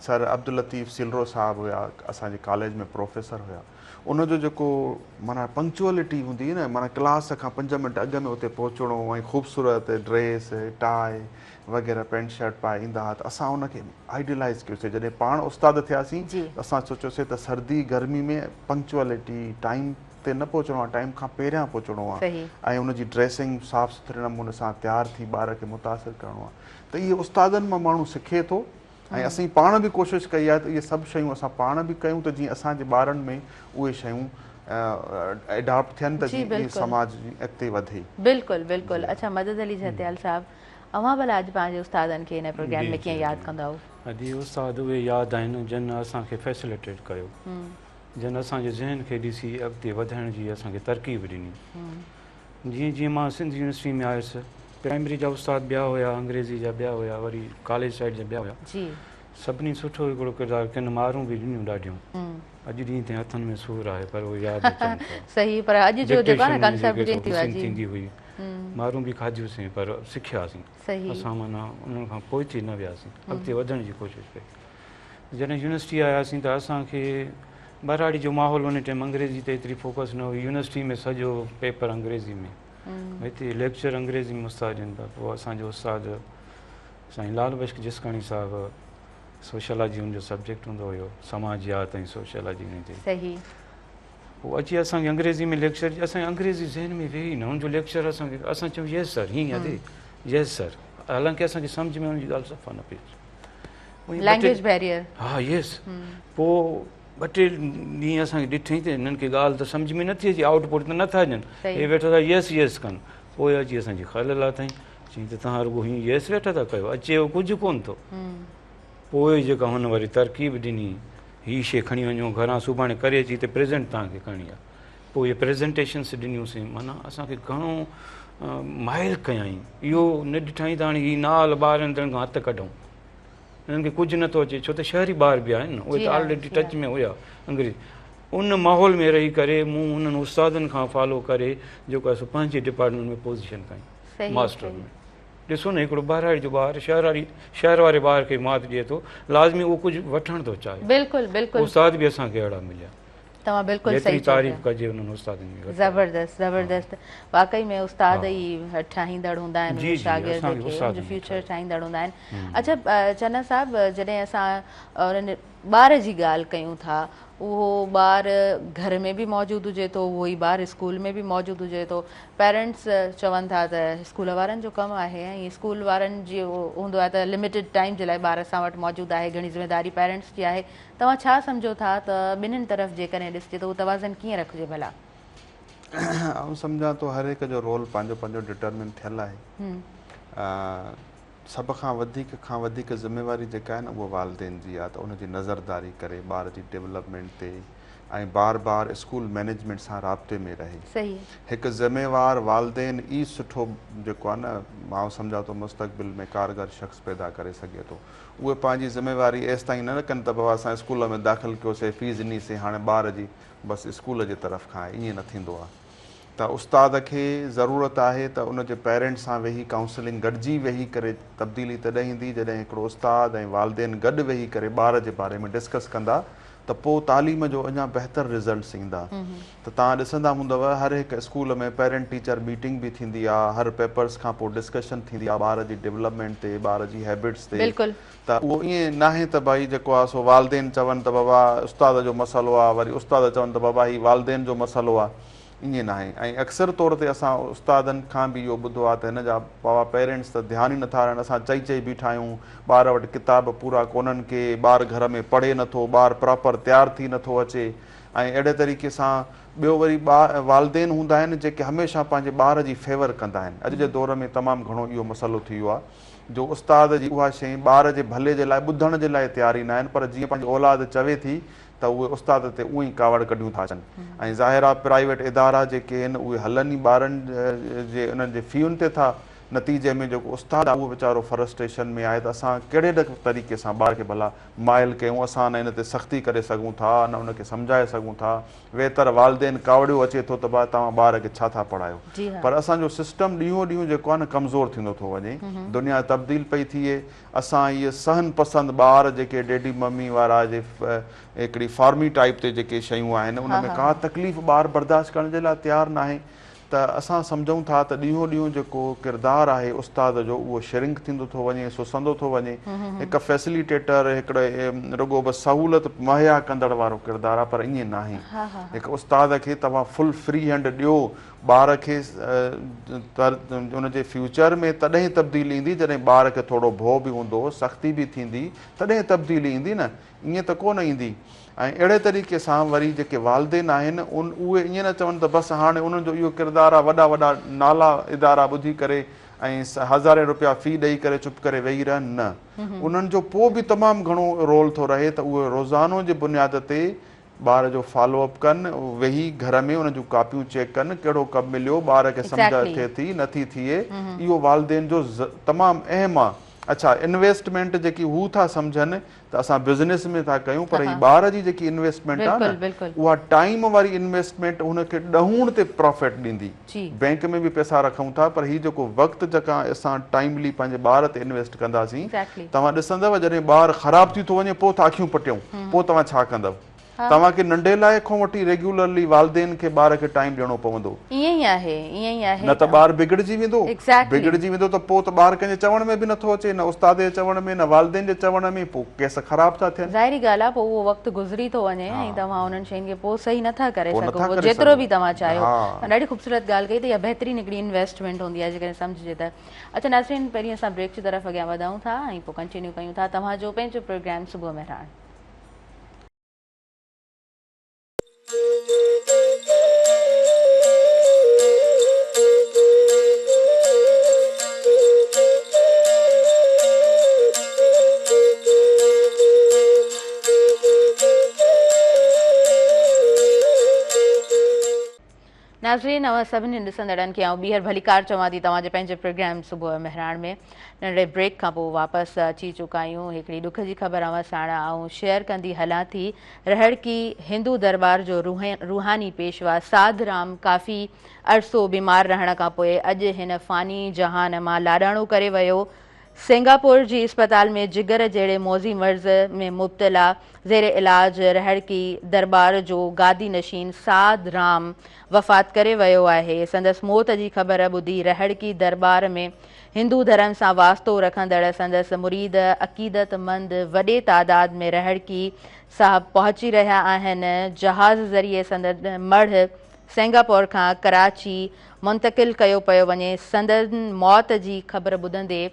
सर अब्दुल लतीफ़ सिलरो साहब हुया, असांजे कॉलेज में प्रोफेसर हुया। उनजो जेको माना पंक्चुअलिटी हूंदी न, माना क्लास खां 5 मिंट अॻु में उते पहुचणो ऐं ख़ूबसूरत ड्रेस, टाई वग़ैरह, पैंट शर्ट पाए ईंदा हुआ। त असां उनखे आइडियलाइज़ कयोसीं। जॾहिं पाण उस्ताद थियासीं त असां सोचियोसीं त सर्दी गर्मी में पंक्चुअलिटी, टाइम ते न पहुचणो आहे, टाइम खां पहिरियां पहुचणो आहे ऐं उनजी ड्रेसिंग साफ़ सुथरे नमूने सां तयारु थी ॿार खे मुतासिर करिणो आहे। त इहे उस्तादनि मां माण्हू सिखे थो ऐं असीं पाण बि कोशिशि कई आहे त इहे सभु शयूं असां पाण बि कयूं त जीअं असांजे ॿारनि में उहे शयूं एडॉप्ट थियनि त जीअं समाज अॻिते वधे। बिल्कुलु बिल्कुलु। अच्छा मदद अली जतियाल साहब, अवां भला अॼु पंहिंजे उस्तादनि खे हिन प्रोग्राम में कीअं यादि कंदव? अॼु उस्ताद उहे यादि आहिनि जिन असांखे फैसिलिटेट कयो, जिन असांजे ज़हन खे ॾिसी अॻिते वधण जी असांखे तरकीब ॾिनी। जीअं जीअं मां सिंध यूनिवर्सिटी में आयुसि, प्राइमरी जा उस्ताद ॿिया हुया, अंग्रेज़ी जा ॿिया हुया, वरी कॉलेज साइड जा ॿिया हुया। सभिनी सुठो हिकिड़ो किरदारु, किन मारूं बि ॾिनियूं ॾाढियूं। अॼु ॾींहं ताईं हथनि में सूरु आहे पर उहो यादि अचनि था। सही, पर अॼु जो जेको आहे न कंसेप्ट थींदी हुई, मारूं बि खाधियूंसीं पर सिखियासीं असां। माना उन्हनि खां पोइ थी न वियासीं, अॻिते वधण जी कोशिशि कई। जॾहिं यूनिवर्सिटी आयासीं त असांखे बराड़ी जो माहौल उन टाइम अंग्रेज़ी ते एतिरी फोकस न हुई। यूनिवर्सिटी में सॼो पेपर अंग्रेज़ी में, हिते लेक्चर अंग्रेज़ी में उस्ताद ॾियनि था। पोइ असांजो उस्ताद साईं लाल बख्श जिसकाणी साहिबु, सोशलॉजी हुनजो सब्जेक्ट हूंदो हुयो, समाजियात ऐं सोशलॉजी में ते। पोइ अची असांखे अंग्रेज़ी में लेक्चर, असांखे अंग्रेज़ी ज़हन में वेही न, हुनजो लेक्चर असांखे, असां चयूं यस सर, हीअं आहे यस सर, हालांकि असांखे सम्झ में हुनजी ॻाल्हि सफ़ा न पई अचे, लैंग्वेज बैरियर। हा यस। पोइ 2-3 ॾींहं असांखे ॾिठईं त हिननि खे ॻाल्हि त सम्झ में नथी अचे, आउटपुट त नथा ॾियनि, हे वेठा था यस यस कनि। पोइ अची असांजी ख़्याल लाथईं, चई त तव्हां रुॻो हीअं यस वेठा था कयो, अचेव कुझु कोन थो। पोइ जेका हुन वरी तरकीब ॾिनी, हीअ शइ खणी वञो घरां सुभाणे करे अची त प्रेज़ेंट तव्हांखे करणी आहे। पोइ इहे प्रेज़ेंटेशन्स ॾिनियूंसीं, माना असांखे घणो माहिर कयाईं। इहो न ॾिठाई त हाणे हीअ नाल ॿारनि खां हथु कढूं, हिननि खे कुझु नथो अचे, छो त शहरी ॿार बि आहिनि न, उहे त ऑलरेडी टच में हुया अंग्रेज़ी। उन माहौल में रही करे मूं उन्हनि उस्तादनि खां फॉलो करे जेको आहे सो पंहिंजे डिपार्टमेंट में पोज़ीशन कई मास्टर में। ॾिसो न हिकिड़ो ॿाहिरि जो ॿारु शहर वारे ॿार खे मात ॾिए थो, लाज़मी उहो कुझु वठणु थो चाहे। बिल्कुलु बिल्कुलु उस्ताद बि असांखे अहिड़ा मिलिया। तव्हां बिल्कुलु सही तारीफ़ कजे उन्हनि उस्तादनि जी। ज़बरदस्त ज़बरदस्त। वाकई में उस्ताद ई ठाहींदड़ हूंदा आहिनि, शागिर्द खे फ्यूचर ठाहींदड़ हूंदा आहिनि। अच्छा चन्ना साहब, जॾहिं असां उन्हनि ॿार जी ॻाल्हि कयूं था, उहो ॿार घर में बि मौजूदु हुजे थो, उहो ई ॿारु स्कूल में बि मौजूदु हुजे थो। पेरेंट्स चवनि था त स्कूल वारनि जो कमु आहे, ऐं स्कूल वारनि जी हूंदो आहे त लिमिटेड टाइम जे लाइ ॿार असां वटि मौजूदु आहे, घणी ज़िमेदारी पेरेंट्स जी आहे। तव्हां छा सम्झो था त ॿिन्हिनि तरफ़ जेकॾहिं ॾिसिजे त उहो तवाज़न कीअं रखिजे भला? आउं सम्झां थो हर हिक जो रोल पंहिंजो पंहिंजो डिटरमिन थियल आहे। सभ खां वधीक ज़िमेवारी जेका आहे न उहा वालिदेन जी आहे, त उनजी नज़रदारी करे ॿार जी डेवलपमेंट ते ऐं बार बार स्कूल मैनेजमेंट सां राब्ते में रहे। सही। हिकु ज़िमेवार वालिदेन ई सुठो जेको आहे न, मां सम्झां थो मुस्तक़बिल में कारगर शख़्स पैदा करे सघे थो। उहे पंहिंजी ज़िमेवारी एसि ताईं न कनि त बाबा असां स्कूल में दाख़िल कयोसीं, फीस ॾिनीसीं, हाणे ॿार जी बसि स्कूल जे तरफ़ खां आहे, ईअं न थींदो आहे। त उस्ताद खे ज़रूरत आहे त उनजे पेरेंट्स सां वेही काउंसलिंग गॾिजी वेही करे तब्दीली तॾहिं ईंदी जॾहिं हिकिड़ो उस्ताद ऐं वालिदेन गॾु वेही करे ॿार जे बारे में डिस्कस कंदा, त पोइ तालीम जो अञा बहितर रिज़ल्ट्स ईंदा। त तव्हां ॾिसंदा हूंदव हर हिकु स्कूल में पेरेंट टीचर मीटिंग बि थींदी आहे, हर पेपर्स खां पोइ डिस्कशन थींदी आहे ॿार जी डेवलपमेंट ते, ॿार जी हैबिट्स ते। त उहो ईअं नाहे त भई जेको आहे सो वालिदेन चवनि त बाबा उस्ताद जो मसइलो आहे, वरी उस्ताद चवनि त बाबा हीउ वालिदेन जो मसइलो आहे, ईअं नाहे। ऐं अक्सर तौर ते असां उस्तादनि खां बि इहो ॿुधो आहे त हिन जा बाबा पेरेंट्स त ध्यानु ई नथा ॾियनि, असां चई बीठा आहियूं, ॿार वटि किताब पूरा कोन्हनि के, ॿारु घर में पढ़े नथो, ॿारु प्रॉपर तयारु थी नथो अचे। ऐं अहिड़े तरीक़े सां ॿियो वरी वालिदेन हूंदा आहिनि जेके हमेशह पंहिंजे ॿार जी फेवर कंदा आहिनि। अॼु जे दौर में तमामु घणो इहो मसइलो थी वियो आहे जो उस्ताद जी उहा शइ ॿार जे भले जे लाइ ॿुधण जे लाइ तयार ई न आहिनि, पर जीअं पंहिंजी औलाद चवे थी त उहे उस्ताद ते उहो ई कावड़ कढियूं था अचनि। ऐं ज़ाहिर आहे प्राइवेट इदारा जेके आहिनि उहे हलनि ई ॿारनि जे उन्हनि जे फ़ीयुनि ते था। नतीजे में जेको उस्ताद आहे उहो वीचारो फ्रस्ट्रेशन में आहे त असां कहिड़े तरीक़े सां ॿार खे भला माइल कयूं, असां न इन ते सख़्ती करे सघूं था, न उनखे सम्झाए सघूं था। वेतर वालिदेन कावड़ियो अचे थो त भाउ तव्हां ॿार खे छा था पढ़ायो। पर असांजो सिस्टम ॾींहों ॾींहुं जेको आहे न कमज़ोर थींदो थो वञे, दुनिया तब्दील पई थिए। असां इहे सहन पसंदि ॿार जेके डेडी मम्मी वारा जे हिकिड़ी फार्मी टाइप ते जेके शयूं आहिनि उन में का तकलीफ़ ॿारु बर्दाश्त करण जे लाइ तयारु न आहे। त असां सम्झूं था त ॾींहों ॾींहुं जेको किरदारु आहे उस्ताद जो उहो श्रिंक थींदो थो वञे, सुसंदो थो वञे। हिकु फैसिलिटेटर, हिकिड़े रुगो बसि सहूलियत मुहैया कंदड़ वारो किरदारु आहे, पर ईअं नाहे। हिकु उस्ताद खे तव्हां फुल फ्री हैंड ॾियो ॿार खे, उनजे फ्यूचर में तॾहिं तब्दीली ईंदी जॾहिं ॿार खे थोरो भउ बि हूंदो, सख़्ती बि थींदी, तॾहिं तब्दीली ईंदी न, ईअं त कोन ईंदी। ऐं अहिड़े तरीक़े सां वरी जेके वालिदेन आहिनि उहे ईअं न चवनि त बसि हाणे उन्हनि जो इहो किरदारु आहे, वॾा वॾा नाला इदारा ॿुधी करे ऐं हज़ारे रुपया फ़ी ॾेई करे चुप करे वेही रहनि, न। उन्हनि जो पोइ बि तमामु घणो रोल थो रहे त उहे रोज़ानो जे बुनियाद ते ॿार जो फॉलोअप कनि, वेही घर में उन जूं कापियूं चेक कनि, कहिड़ो कमु मिलियो, ॿार खे सम्झ थिए थी नथी थिए, इहो वालिदेन जो तमामु अहम आहे। अच्छा, इन्वेस्टमेंट जेकी हू था सम्झनि त असां बिज़नेस में था कयूं, पर हीअ ॿार जी जेकी इन्वेस्टमेंट आहे न उहा टाइम वारी इन्वेस्टमेंट हुनखे ॾहूण ते प्रॉफिट ॾींदी। बैंक में बि पैसा रखूं था, पर हीअ जेको वक़्तु जेका असां टाइमली पंहिंजे ॿार ते इन्वेस्ट कंदासीं, तव्हां ॾिसंदव जॾहिं ॿारु ख़राबु थी थो वञे पोइ था अखियूं पटियूं, पोइ तव्हां छा कंदव? तव्हांखे नंढे लाइ खां वठी रेगुलरली वालिदेन खे ॿार खे टाइम ॾियणो पवंदो, न त ॿारु बिगड़जी वेंदो। बिगड़जी वेंदो त पोइ त ॿारु कंहिंजे चवण में बि नथो अचे, न उस्ताद जे चवण में, न वालिदेन जे चवण में, पोइ केस ख़राब था थियनि। ज़ाहिरी ॻाल्हि आहे, पोइ उहो वक़्तु गुज़री थो वञे ऐं तव्हां उन्हनि शयुनि खे पोइ सही नथा करे सघो जेतिरो बि तव्हां चाहियो। ॾाढी ख़ूबसूरत ॻाल्हि कई त इहा बहितरीनु हिकिड़ी इन्वेस्टमेंट हूंदी आहे जेकॾहिं सम्झिजे त। अच्छा नाज़रीन, पहिरीं असां ब्रेक जी तरफ़ अॻियां वधूं था ऐं पोइ कंटिन्यू कयूं था तव्हांजो पंहिंजो प्रोग्राम सुबुह मेहरान। नाज़रीन, अवां सभिनी ॾिसंदड़नि खे आउं ॿीहर भलीकार चवां थी। तव्हांजे पंहिंजे प्रोग्राम सुबुह मेहरान में नंढड़े ब्रेक खां पोइ वापसि अची चुका आहियूं। हिकिड़ी ॾुख जी ख़बर अवां साण आउं शेयर कंदी हलां थी। रहड़की हिंदू दरबार जो रूहानी पेशवा साधराम काफ़ी अरसो बीमार रहण खां पोइ अॼु हिन फ़ानी जहान मां लाॾाणो करे वियो। सिंगापुर जी अस्पताल में जिगर जहिड़े मौज़ी मर्ज़ में मुब्तला ज़ेर इलाज रहड़की दरबार जो गादी नशीन साध राम वफ़ात करे वियो आहे। संदसि मौत जी ख़बर ॿुधी रहड़की दरबार में हिंदू धर्म सां वास्तो रखंदड़ संदसि मुरीद अक़ीदतमंद वॾे तादाद में रहड़की साहिब पहुची रहिया आहिनि। जहाज़ ज़रिए संदसि मढ़ सिंगापुर खां कराची मुंतक़िल कयो पियो वञे। संदसि मौत जी ख़बर ॿुधंदे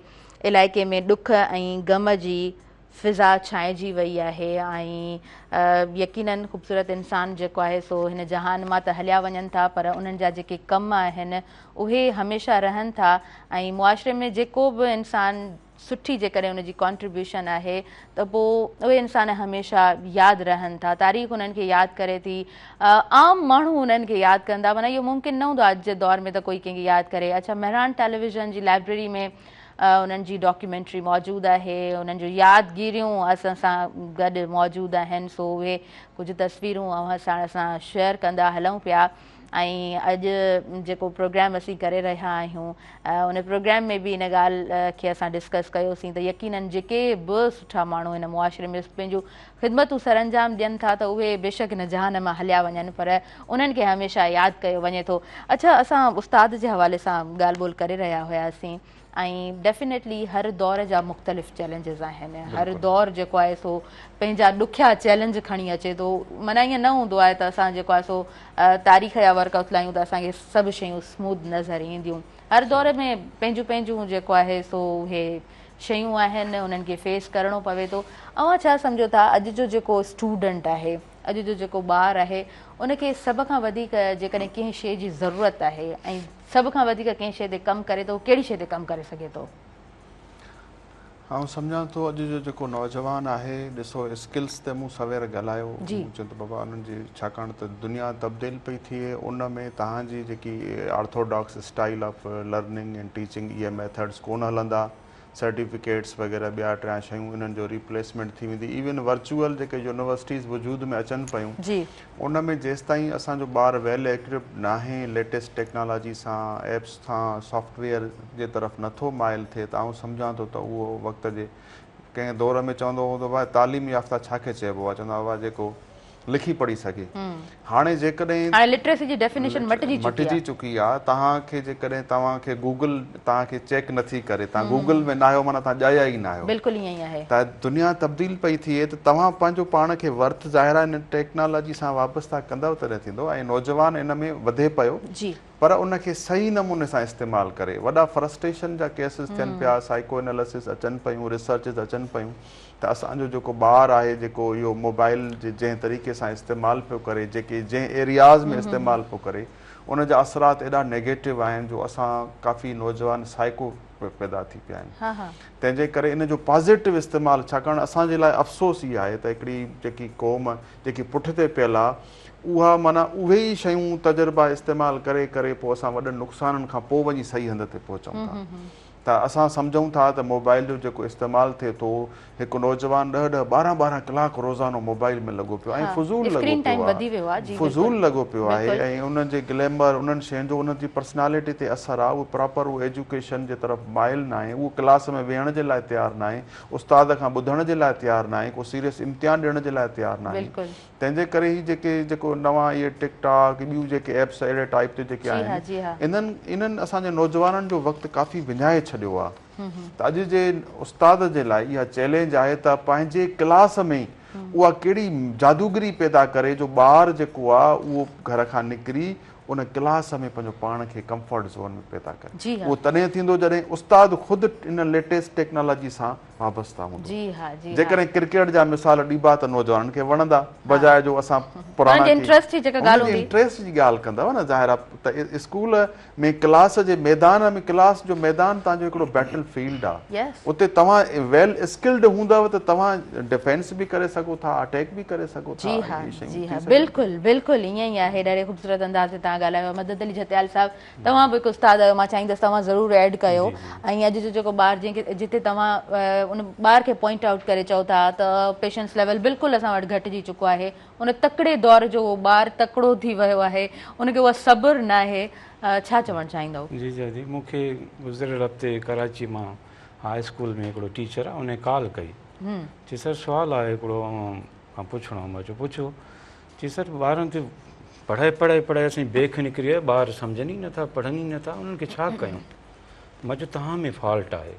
इलाइक़े में ॾुख ऐं गम जी फिज़ा छाइजी वई आहे ऐं यकीनन ख़ूबसूरत इंसान जेको आहे सो हिन जहान मां त हलिया वञनि था, पर उन्हनि जा जेके कम आहिनि उहे हमेशह रहनि था। ऐं मुआशरे में जेको बि इंसान सुठी जेकॾहिं उनजी कॉन्ट्रीब्यूशन आहे त पोइ उहे इंसान हमेशह यादि रहनि था। तारीख़ उन्हनि खे यादि करे थी। आम माण्हू उन्हनि खे यादि कंदा, माना इहो मुमकिन न हूंदो आहे अॼु जे दौर में त कोई कंहिंखे यादि करे। अच्छा, मेहरान टेलीविज़न जी लाइब्रेरी में उन्हनि जी डॉक्यूमेंट्री मौजूदु आहे, उन्हनि जूं यादगिरियूं असां सां गॾु मौजूदु आहिनि। सो उहे कुझु तस्वीरूं असां शेयर कंदा हलूं पिया। ऐं अॼु जेको प्रोग्राम असीं करे रहिया आहियूं उन प्रोग्राम में बि इन ॻाल्हि खे असां डिस्कस कयोसीं त यकीनन जेके बि सुठा माण्हू हिन मुआशरे में पंहिंजूं ख़िदमतूं सरअंजाम ॾियनि था त उहे बेशक हिन जहान मां हलिया वञनि, पर उन्हनि खे हमेशह यादि कयो वञे थो। अच्छा, असां उस्ताद जे हवाले सां ॻाल्हि ॿोल करे रहिया हुयासीं ऐं डेफिनेटली हर दौर जा मुख़्तलिफ़ चैलेंजिस आहिनि। हर दौर जेको आहे सो पंहिंजा ॾुखिया चैलेंज खणी अचे थो। माना ईअं न हूंदो आहे त असां जेको आहे सो तारीख़ जा वर्क उथलायूं त असांखे सभु शयूं स्मूथ नज़र ईंदियूं। हर दौर में पंहिंजूं पंहिंजूं जेको आहे सो उहे शयूं आहिनि, उन्हनि खे फेस करिणो पवे थो। अवां छा सम्झो था अॼु जो जेको स्टूडेंट आहे, अॼु जो जेको ॿारु आहे, उनखे सभ खां वधीक जेकॾहिं कंहिं शइ जी ज़रूरत आहे ऐं सभ खां वधीक कंहिं शइ ते कमु करे थो, कहिड़ी शइ ते कमु करे सघे थो? आउं सम्झां थो अॼु जो जेको नौजवान आहे, ॾिसो स्किल्स ते मूं सवेर ॻाल्हायो, चयो त बाबा उन्हनि जी छाकाणि त दुनिया तब्दील पई थिए, उन में तव्हांजी जेकी Orthodox style of learning and teaching इहे मेथड्स कोन हलंदा। सर्टिफिकेट्स वग़ैरह ॿिया टिया शयूं इन्हनि जो रिप्लेसमेंट थी वेंदी। इवन वर्चुअल जेके यूनिवर्सिटीज़ वजूद में अचनि पियूं उन में जेसि ताईं असांजो ॿारु वेल एक्विप्ड नाहे लेटेस्ट टेक्नोलॉजी सां, एप्स सां, सॉफ्टवेयर जे तरफ़ नथो माइल थिए त आउं सम्झां थो त उहो वक़्त जे कंहिं दौर में चवंदो हूंदो भाई तालीम याफ़्ता छाखे चइबो आहे, चवंदा हुआ जेको लिखी पढ़ी सघे। हाणे जेकॾहिं लिटरेसी जी डेफिनेशन मटिजी चुकी आहे। तव्हांखे जेकॾहिं तव्हांखे गूगल तव्हांखे चेक नथी करे, तव्हां गूगल में न आहियो माना तव्हां ॼाया ई न आहियो। बिल्कुलु ईअं ई आहे। त दुनिया तब्दील पई थिए त तव्हां पंहिंजो पाण खे वर्थ ज़ाहिर आहे इन टेक्नोलॉजी सां वाबस्ता कंदव तॾहिं थींदो। ऐं नौजवान इन में वधे पियो, पर उनखे सही नमूने सां इस्तेमालु करे। वॾा फ्रस्ट्रेशन जा केसिस थियनि पिया, साइको एनालिसिस अचनि पियूं, रिसर्चिस अचनि पियूं त असांजो जेको ॿारु आहे जेको इहो मोबाइल जे जंहिं तरीक़े सां इस्तेमालु पियो करे, जेके जंहिं एरियाज़ में इस्तेमालु पियो करे, उन जा असरात एॾा नेगेटिव आहिनि जो असां काफ़ी नौजवान साइको पैदा थी पिया आहिनि। तंहिंजे करे इन जो पॉज़िटिव इस्तेमालु, छाकाणि असांजे लाइ अफ़सोस इहा आहे त हिकिड़ी जेकी क़ौम जेकी पुठिते पियल आहे उहा माना उहे ई शयूं तजुर्बा इस्तेमालु करे करे पोइ असां वॾनि नुक़साननि खां पोइ वञी सही हंध ते पहुचूं था। त असां सम्झूं था त मोबाइल जो जेको इस्तेमालु थिए थो, हिकु नौजवान 10-12 कलाक रोज़ानो मोबाइल में लॻो पियो ऐं फुज़ूल लॻो पियो आहे ऐं उन्हनि जे ग्लैमर, उन्हनि शयुनि जो उन्हनि जी पर्सनैलिटी ते असरु आहे। उहो प्रॉपर उहो एजुकेशन जे तरफ़ माइल न आहे, उहो क्लास में वेहण जे लाइ तयारु न आहे, उस्ताद खां ॿुधण जे लाइ तयारु न आहे, को सीरियस इम्तिहान ॾियण जे लाइ तयारु न आहे। तंहिंजे करे ई जेको नवां इहे टिकटॉक ॿियूं जेके एप्स अहिड़े टाइप ते जेके आहिनि, इन्हनि असांजे नौजवाननि जो वक़्तु काफ़ी विञाए छॾियो आहे। त अॼु जे उस्ताद जे लाइ इहा चैलेंज आहे त पंहिंजे क्लास में उहा कहिड़ी जादूगरी पैदा करे जो ॿारु जेको आहे उहो घर खां निकिरी उन क्लास में पंहिंजो पाण खे कंफर्ट ज़ोन में पैदा करे। उहो तॾहिं थींदो जॾहिं उस्ताद ख़ुदि इन लेटेस्ट टेक्नोलॉजी सां वाबस्ता हूंदो। जेकॾहिं क्रिकेट जा मिसाल ॾिबा त नौजवाननि खे वणंदा, बजाए जो असां पुराणा इंट्रेस्ट जी ॻाल्हि कंदव न। ज़ाहिर आहे त स्कूल में क्लास जे मैदान में, क्लास जो मैदान तव्हांजो हिकिड़ो बैटल फील्ड आहे। उते तव्हां वेल स्किल्ड हूंदव त तव्हां डिफेंस बि करे सघो था, अटैक बि करे सघो था। बिल्कुलु बिल्कुलु ईअं ई आहे। ॾाढे ख़ूबसूरत अंदाज़ तव्हां ॻाल्हायो, मदद अली जतियाल साहिबु, तव्हां बि हिकु उस्ताद आहियो, मां चाहींदसि तव्हां ज़रूरु ऐड कयो। ऐं अॼु जो जेको ॿारु जिते तव्हां उन ॿार खे पॉइंट आउट करे चओ था त पेशेंस लेवल बिल्कुलु असां वटि घटिजी चुको आहे, उन तकिड़े दौर जो उहो ॿारु तकिड़ो थी वियो आहे, उनखे उहा सब्र न आहे, छा चवणु चाहींदव? जी जी, मूंखे गुज़िरियल हफ़्ते कराची मां हाई स्कूल में हिकिड़ो टीचर आहे, उन कॉल कई, चई सर सुवालु आहे हिकिड़ो खां पुछिणो आहे। मां चयो पुछो। चई सर ॿारनि खे पढ़ाए असांजी बेख निकिरी आहे, ॿार सम्झनि ई नथा, पढ़नि ई नथा, उन्हनि खे छा कयूं? मां चयो तव्हां में फॉल्ट आहे।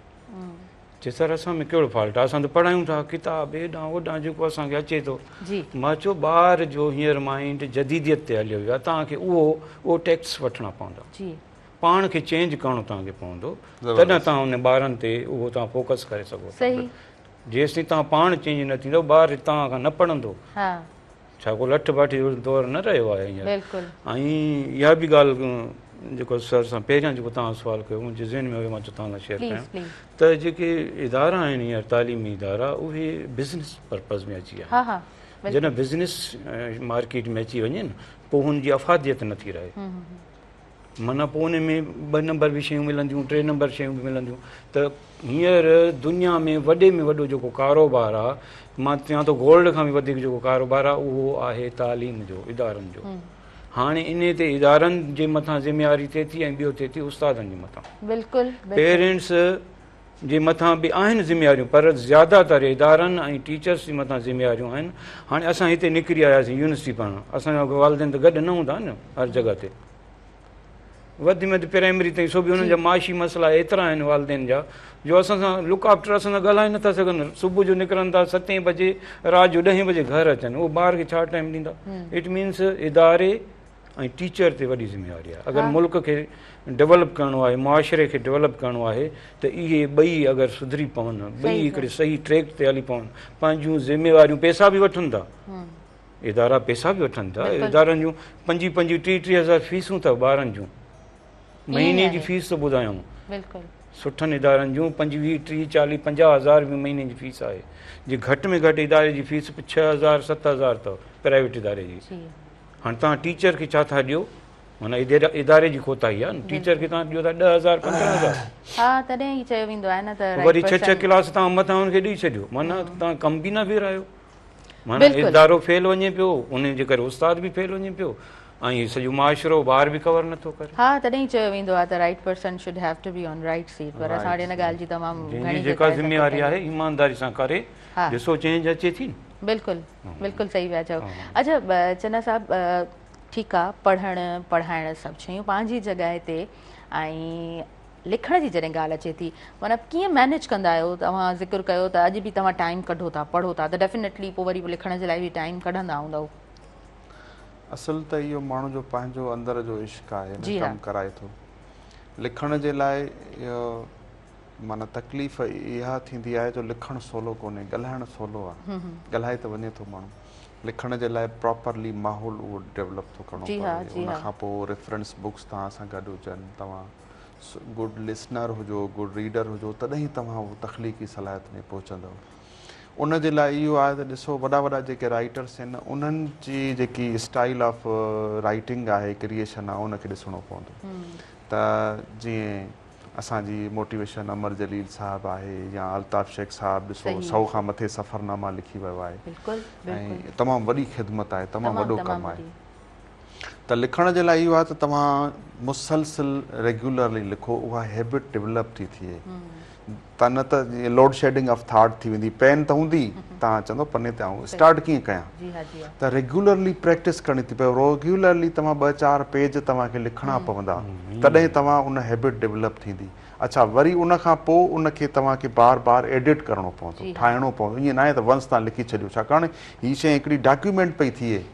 चई सर असां में कहिड़ो फॉल्ट आहे, असां त पढ़ायूं था किताब हेॾां होॾां जेको असांखे अचे थो। मां चयो ॿार जो हींअर माइंड जदीदियत ते हलियो वियो आहे, तव्हांखे उहो टेक्स्ट वठिणा पवंदा, पाण खे चेंज करणो तव्हांखे पवंदो, तॾहिं तव्हां हुन ॿारनि ते उहो तव्हां फोकस करे सघो था। जेसिताईं तव्हां पाण चेंज न थींदो, ॿारु तव्हां खां न पढ़ंदो। छा को लठ बाठी दौर न रहियो आहे हींअर। ऐं इहा बि ॻाल्हि जेको सर सां पहिरियां जेको तव्हां सुवालु कयो मुंहिंजे ज़हन में हुयो, मां चयो तव्हां सां शेयर कयां त जेके इदारा आहिनि हींअर तालीमी इदारा, उहे बिज़नेस पर्पज़ में अची विया आहिनि। जॾहिं बिज़नेस मार्केट में अची वञे न, पोइ हुनजी अफ़ादियत नथी रहे, माना पोइ उन में 2 नंबर बि शयूं मिलंदियूं, 3 नंबर शयूं बि मिलंदियूं। त हींअर दुनिया में वॾो जेको कारोबार आहे, मां चवां थो गोल्ड खां बि वधीक जेको कारोबार आहे, उहो आहे तालीम जो, इदारनि जो। हाणे इन ते इदारनि जे मथां ज़िम्मेवारी थिए थी, ऐं ॿियो थिए थी उस्तादनि जे मथां। पेरेंट्स जे मथां बि आहिनि ज़िम्मेवारियूं, पर ज़्यादातर इदारनि ऐं टीचर्स जे मथां ज़िम्मेवारियूं आहिनि। हाणे असां हिते निकिरी आयासीं यूनिवर्सिटी पढ़णु, असांजा वालिदैन त गॾु न हूंदा न हर जॻह ते, वधि में वधि प्राइमरी ताईं, छो बि हुननि जा माशी मसइला एतिरा आहिनि वालिदैन जा, जो असां सां लुक आफ्टर असां सां ॻाल्हाए नथा सघनि। सुबुह जो निकिरनि था 7 बजे, राति जो 10 बजे घर अचनि, उहो ॿार खे छा टाइम ॾींदा? इट मीन्स इदारे ऐं टीचर ते वॾी ज़िम्मेवारी आहे। अगरि मुल्क खे डेवलप करिणो आहे, मुआशिरे खे डेवलप करिणो आहे, त इहे ॿई अगरि सुधरी पवनि, ॿई हिकिड़े सही ट्रैक ते हली पवनि, पंहिंजूं ज़िम्मेवारियूं, पैसा बि वठनि था इदारा, पैसा बि वठनि था इदारनि जूं, 25-25, 30-30 हज़ार फीसूं अथव ॿारनि जूं, महीने जी फीस थो ॿुधायूं। सुठनि इदारनि जूं 25, 30, 40, 50 हज़ार बि महीने जी फीस आहे। जे घटि में घटि इदारे जी फीस 6,000, 7,000 अथव प्राइवेट इदारे जी। हाणे तव्हां टीचर खे छा था ॾियो? माना इदारे जी कोताही आहे न, टीचर खे तव्हां ॾियो था 10,000, 15,000, वरी 6 क्लास तव्हां मथां हुनखे ॾेई छॾियो, माना तव्हां कम बि न विरायो, माना इदारो फेल वञे पियो, उन जे करे उस्ताद बि फेल वञे पियो, ऐं सॼो मुआशिरो ॿार बि कवर नथो करे। तॾहिं चयो वेंदो आहे त right person should have to be on right seat, पर असां वटि हिन ॻाल्हि जी तमामु घणी जेका ज़िम्मेवारी आहे ईमानदारी सां करे ॾिसो चेंज अचे थी। बिल्कुलु सही पिया चओ। अच्छा चन्ना साहिबु, ठीकु आहे, पढ़ाइण सभु शयूं पंहिंजी जॻह ते, ऐं लिखण जी जॾहिं ॻाल्हि अचे थी, माना कीअं मैनेज कंदा आहियो? तव्हां ज़िक्र कयो त अॼु बि तव्हां टाइम कढो था, पढ़ो था, त डेफिनेटली पोइ वरी लिखण जे लाइ बि टाइम कढंदा हूंदव। असल त इहो माण्हू जो पंहिंजो अंदर जो इश्क़ आहे, कमु कराए थो। लिखण जे लाइ माना तकलीफ़ इहा थींदी आहे जो लिखणु सवलो कोन्हे, ॻाल्हाइणु सवलो आहे, ॻाल्हाए त वञे थो माण्हू। लिखण जे लाइ प्रॉपरली माहौल उहो डेवलप थो करिणो पवे। उन खां पोइ रेफरेंस बुक्स तव्हां सां गॾु हुजनि, तव्हां गुड लिसनर हुजो, गुड रीडर हुजो, तॾहिं तव्हां उहो तख़लीक़ी सलाहियत में पहुचंदव। उन जे लाइ इहो आहे त ॾिसो वॾा जेके राइटर्स आहिनि, उन्हनि जी जेकी स्टाइल ऑफ राइटिंग आहे, क्रिएशन आहे, उनखे ॾिसणो पवंदो। त जीअं असांजी मोटिवेशन अमर जलील साहिबु आहे, या अल्ताफ़ शेख साहिबु, ॾिसो 100 खां मथे सफ़रनामा लिखी वियो आहे, ऐं तमामु वॾी ख़िदमत आहे, तमामु वॾो कमु आहे। त लिखण जे लाइ इहो आहे त तव्हां मुसलसिल रेगुलरली लिखो, उहा हैबिट डेवलप थी थिए। त न त लोड शेडिंग ऑफ थॉट थी वेंदी, पेन त हूंदी, तव्हां चवंदो पने ते आऊं स्टार्ट कीअं कयां, त रेगुलरली प्रैक्टिस करणी थी पए। रेगुलरली तव्हां 2-4 पेज तव्हांखे लिखणा पवंदा, तॾहिं तव्हां उन हैबिट डेवलप थींदी। अच्छा, वरी उन खां पोइ उनखे तव्हांखे बार एडिट करिणो पवंदो, ठाहिणो पवंदो। ईअं न आहे त वंस तव्हां लिखी छॾियो, छाकाणि हीअ शइ हिकिड़ी डॉक्यूमेंट पई थिए,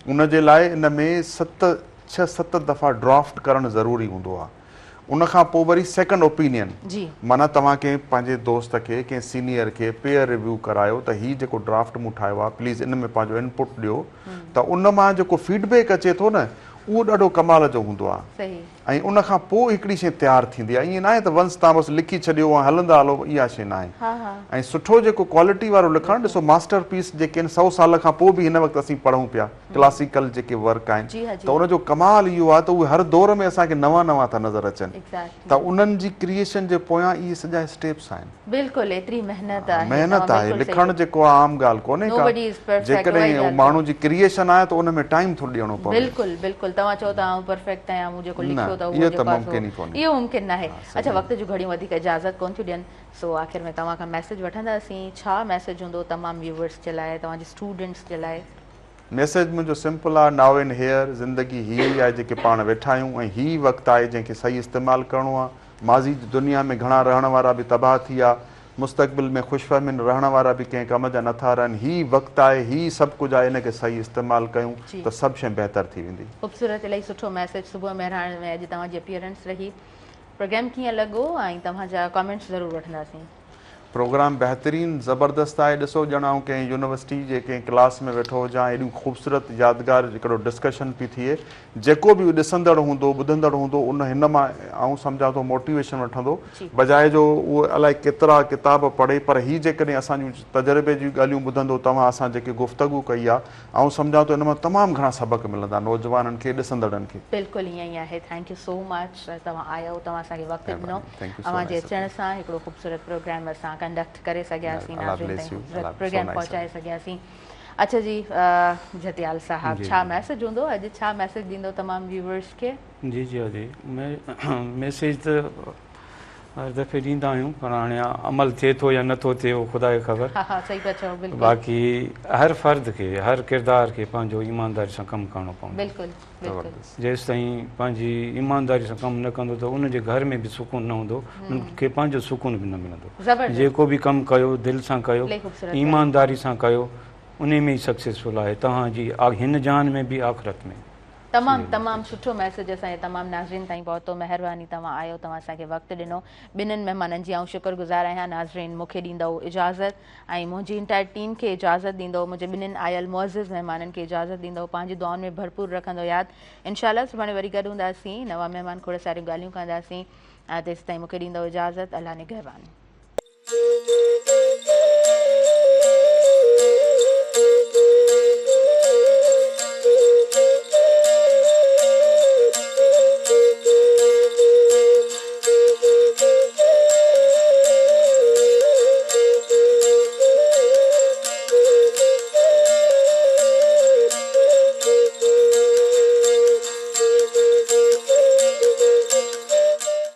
उन जे लाइ इन में 6-7 दफ़ा ड्राफ्ट करणु ज़रूरी हूंदो आहे। उन खां पोइ वरी सेकंड ओपिनियन, माना तव्हां कंहिं पंहिंजे दोस्त खे, कंहिं सीनियर खे पेयर रिव्यू करायो त हीउ जेको ड्राफ्ट मूं ठाहियो आहे, प्लीज़ इन में पंहिंजो इनपुट ॾियो। त उन मां जेको फीडबैक अचे थो न, उहो ॾाढो कमाल जो हूंदो आहे। ऐं उन खां पोइ हिकिड़ी शइ तयारु थींदी आहे। ईअं न आहे त वंस तव्हां बसि लिखी छॾियो ऐं हलंदा हलो, इहा शइ न आहे। हा हा ऐं सुठो जेको क्वालिटी वारो लिखणु, ॾिसो मास्टर पीस जेके आहिनि 100 साल खां पोइ बि हिन वक़्तु असीं पढ़ूं पिया, क्लासिकल जेके वर्क आहिनि, जी हाँ, जी त उनजो कमाल इहो आहे त उहे हर दौर में असांखे नवां नवां था नज़र अचनि। एग्जैक्टली त उन्हनि जी क्रिएशन जे पोयां इहे सॼा स्टेप्स आहिनि। बिल्कुलु एतिरी मेहनत आहे, महिनत तव्हां आहे, बिल्कुलु सही लिखणु जेको आहे आम ॻाल्हि कोन्हे का। Nobody is perfect, उहा ई जेकॾहिं ॻाल्हि माण्हू जी क्रिएशन आहे त उन में टाइम थोरो ॾियणो पवंदो। बिल्कुलु बिल्कुलु तव्हां चओ था आउं परफेक्ट आहियां, मूं जेको लिखियो त इहो उहो त जेको मुमकिन ई कोन्हे। इहो मुमकिन न आहे। सही अच्छा, वक़्त जूं घणियूं वधीक इजाज़त कोन थियूं ॾियनि, सो आख़िर में तव्हां खां मैसेज वठंदासीं। छा मैसेज हूंदो तमामु व्यूवर्स जे लाइ, तव्हांजे स्टूडेंट्स जे लाइ? मैसेज मुंहिंजो सिंपल आहे, नाउ इन हेयर, ज़िंदगी हीअ आहे जेके पाण वेठा आहियूं, ऐं हीअ वक़्तु आहे जंहिंखे सही इस्तेमालु करिणो आहे। माज़ी जी दुनिया में घणा रहण वारा बि तबाह थी विया, मुस्तक़बिल में ख़ुशफ़हमिन रहण वारा बि कंहिं कम जा नथा रहनि। हीअ वक़्तु आहे, हीअ सभु कुझु आहे, इनखे सही इस्तेमालु कयूं त सभु शइ बहितर थी वेंदी। ख़ूबसूरत, इलाही सुठो मैसेज सुबुह महिराण में अॼु तव्हांजी अपीयरेंस रही। प्रोग्राम कीअं लॻो ऐं तव्हांजा कमेंट्स ज़रूरु वठंदासीं। प्रोग्राम बहितरीनु ज़बरदस्त आहे। ॾिसो ॼणा आउं कंहिं यूनिवर्सिटी जे कंहिं क्लास में वेठो हुजां, एॾियूं ख़ूबसूरत यादगार हिकिड़ो डिस्कशन पई थिए। जेको बि ॾिसंदड़ हूंदो, ॿुधंदड़ हूंदो, उन हिन मां आउं सम्झां थो मोटिवेशन वठंदो, बजाए जो उहो अलाए केतिरा किताब पढ़े। पर हीअ जेकॾहिं असांजूं तजुर्बे जूं ॻाल्हियूं ॿुधंदो, तव्हां असां जेके गुफ़्तगू कई आहे, आउं सम्झां थो इन मां तमामु घणा सबक़ मिलंदा नौजवाननि खे, ॾिसंदड़नि खे। बिल्कुलु ईअं ई आहे। थैंक यू सो मच, तव्हां आयो, तव्हां असांखे वक़्तु ॾिनो। तव्हांजे अचण सां हिकिड़ो ख़ूबसूरत प्रोग्राम असां कंडक्ट करे सघियासीं, नाज़रीन ताईं ख़ूबसूरत प्रोग्राम पहुचाए सघियासीं। अच्छा जी, जतियाल साहब, छा मैसेज हूंदो अॼु, छा मैसेज ॾींदो तमामु व्यूवर्स खे? जी जी जी, मैसेज त हर दफ़े ॾींदा आहियूं, पर हाणे अमल थिए थो या नथो थिए उहो ख़ुदा खे ख़बर। हा हा, सही पिया चओ, बिल्कुलु। बाक़ी हर फ़र्द खे, हर किरदार खे पंहिंजो ईमानदारी सां कमु करणो पवंदो। बिल्कुलु बिल्कुलु। जेसि ताईं पंहिंजी ईमानदारी सां कमु न कंदो त उनजे घर में बि सुकून न हूंदो, उनखे पंहिंजो सुकून बि न मिलंदो। जेको बि कमु कयो दिलि सां कयो, ईमानदारी सां कयो, उन में ई सक्सेसफुल आहे, तव्हांजी हिन जान में बि आख़िरत में। तमामु तमामु सुठो मैसेज असांजे तमामु नाज़रीन ताईं पहुतो। महिरबानी, तव्हां आयो, तव्हां असांखे वक़्तु ॾिनो। ॿिन्हिनि महिमाननि जी आउं शुक्रगुज़ार आहियां। नाज़रीन, मूंखे ॾींदव इजाज़त ऐं मुंहिंजी इंटायर टीम खे इजाज़त ॾींदो, मुंहिंजे ॿिन्हिनि आयल मुअज़्ज़िज़ महिमाननि खे इजाज़त ॾींदो, पंहिंजी दुआउनि में भरपूर रखंदो यादि। इंशाअल्लाह सुभाणे वरी गॾु हूंदासीं, नवां महिमान, खोड़ सारियूं ॻाल्हियूं कंदासीं। तेसिताईं मूंखे ॾींदो इजाज़त। अल्लाह निगहबान।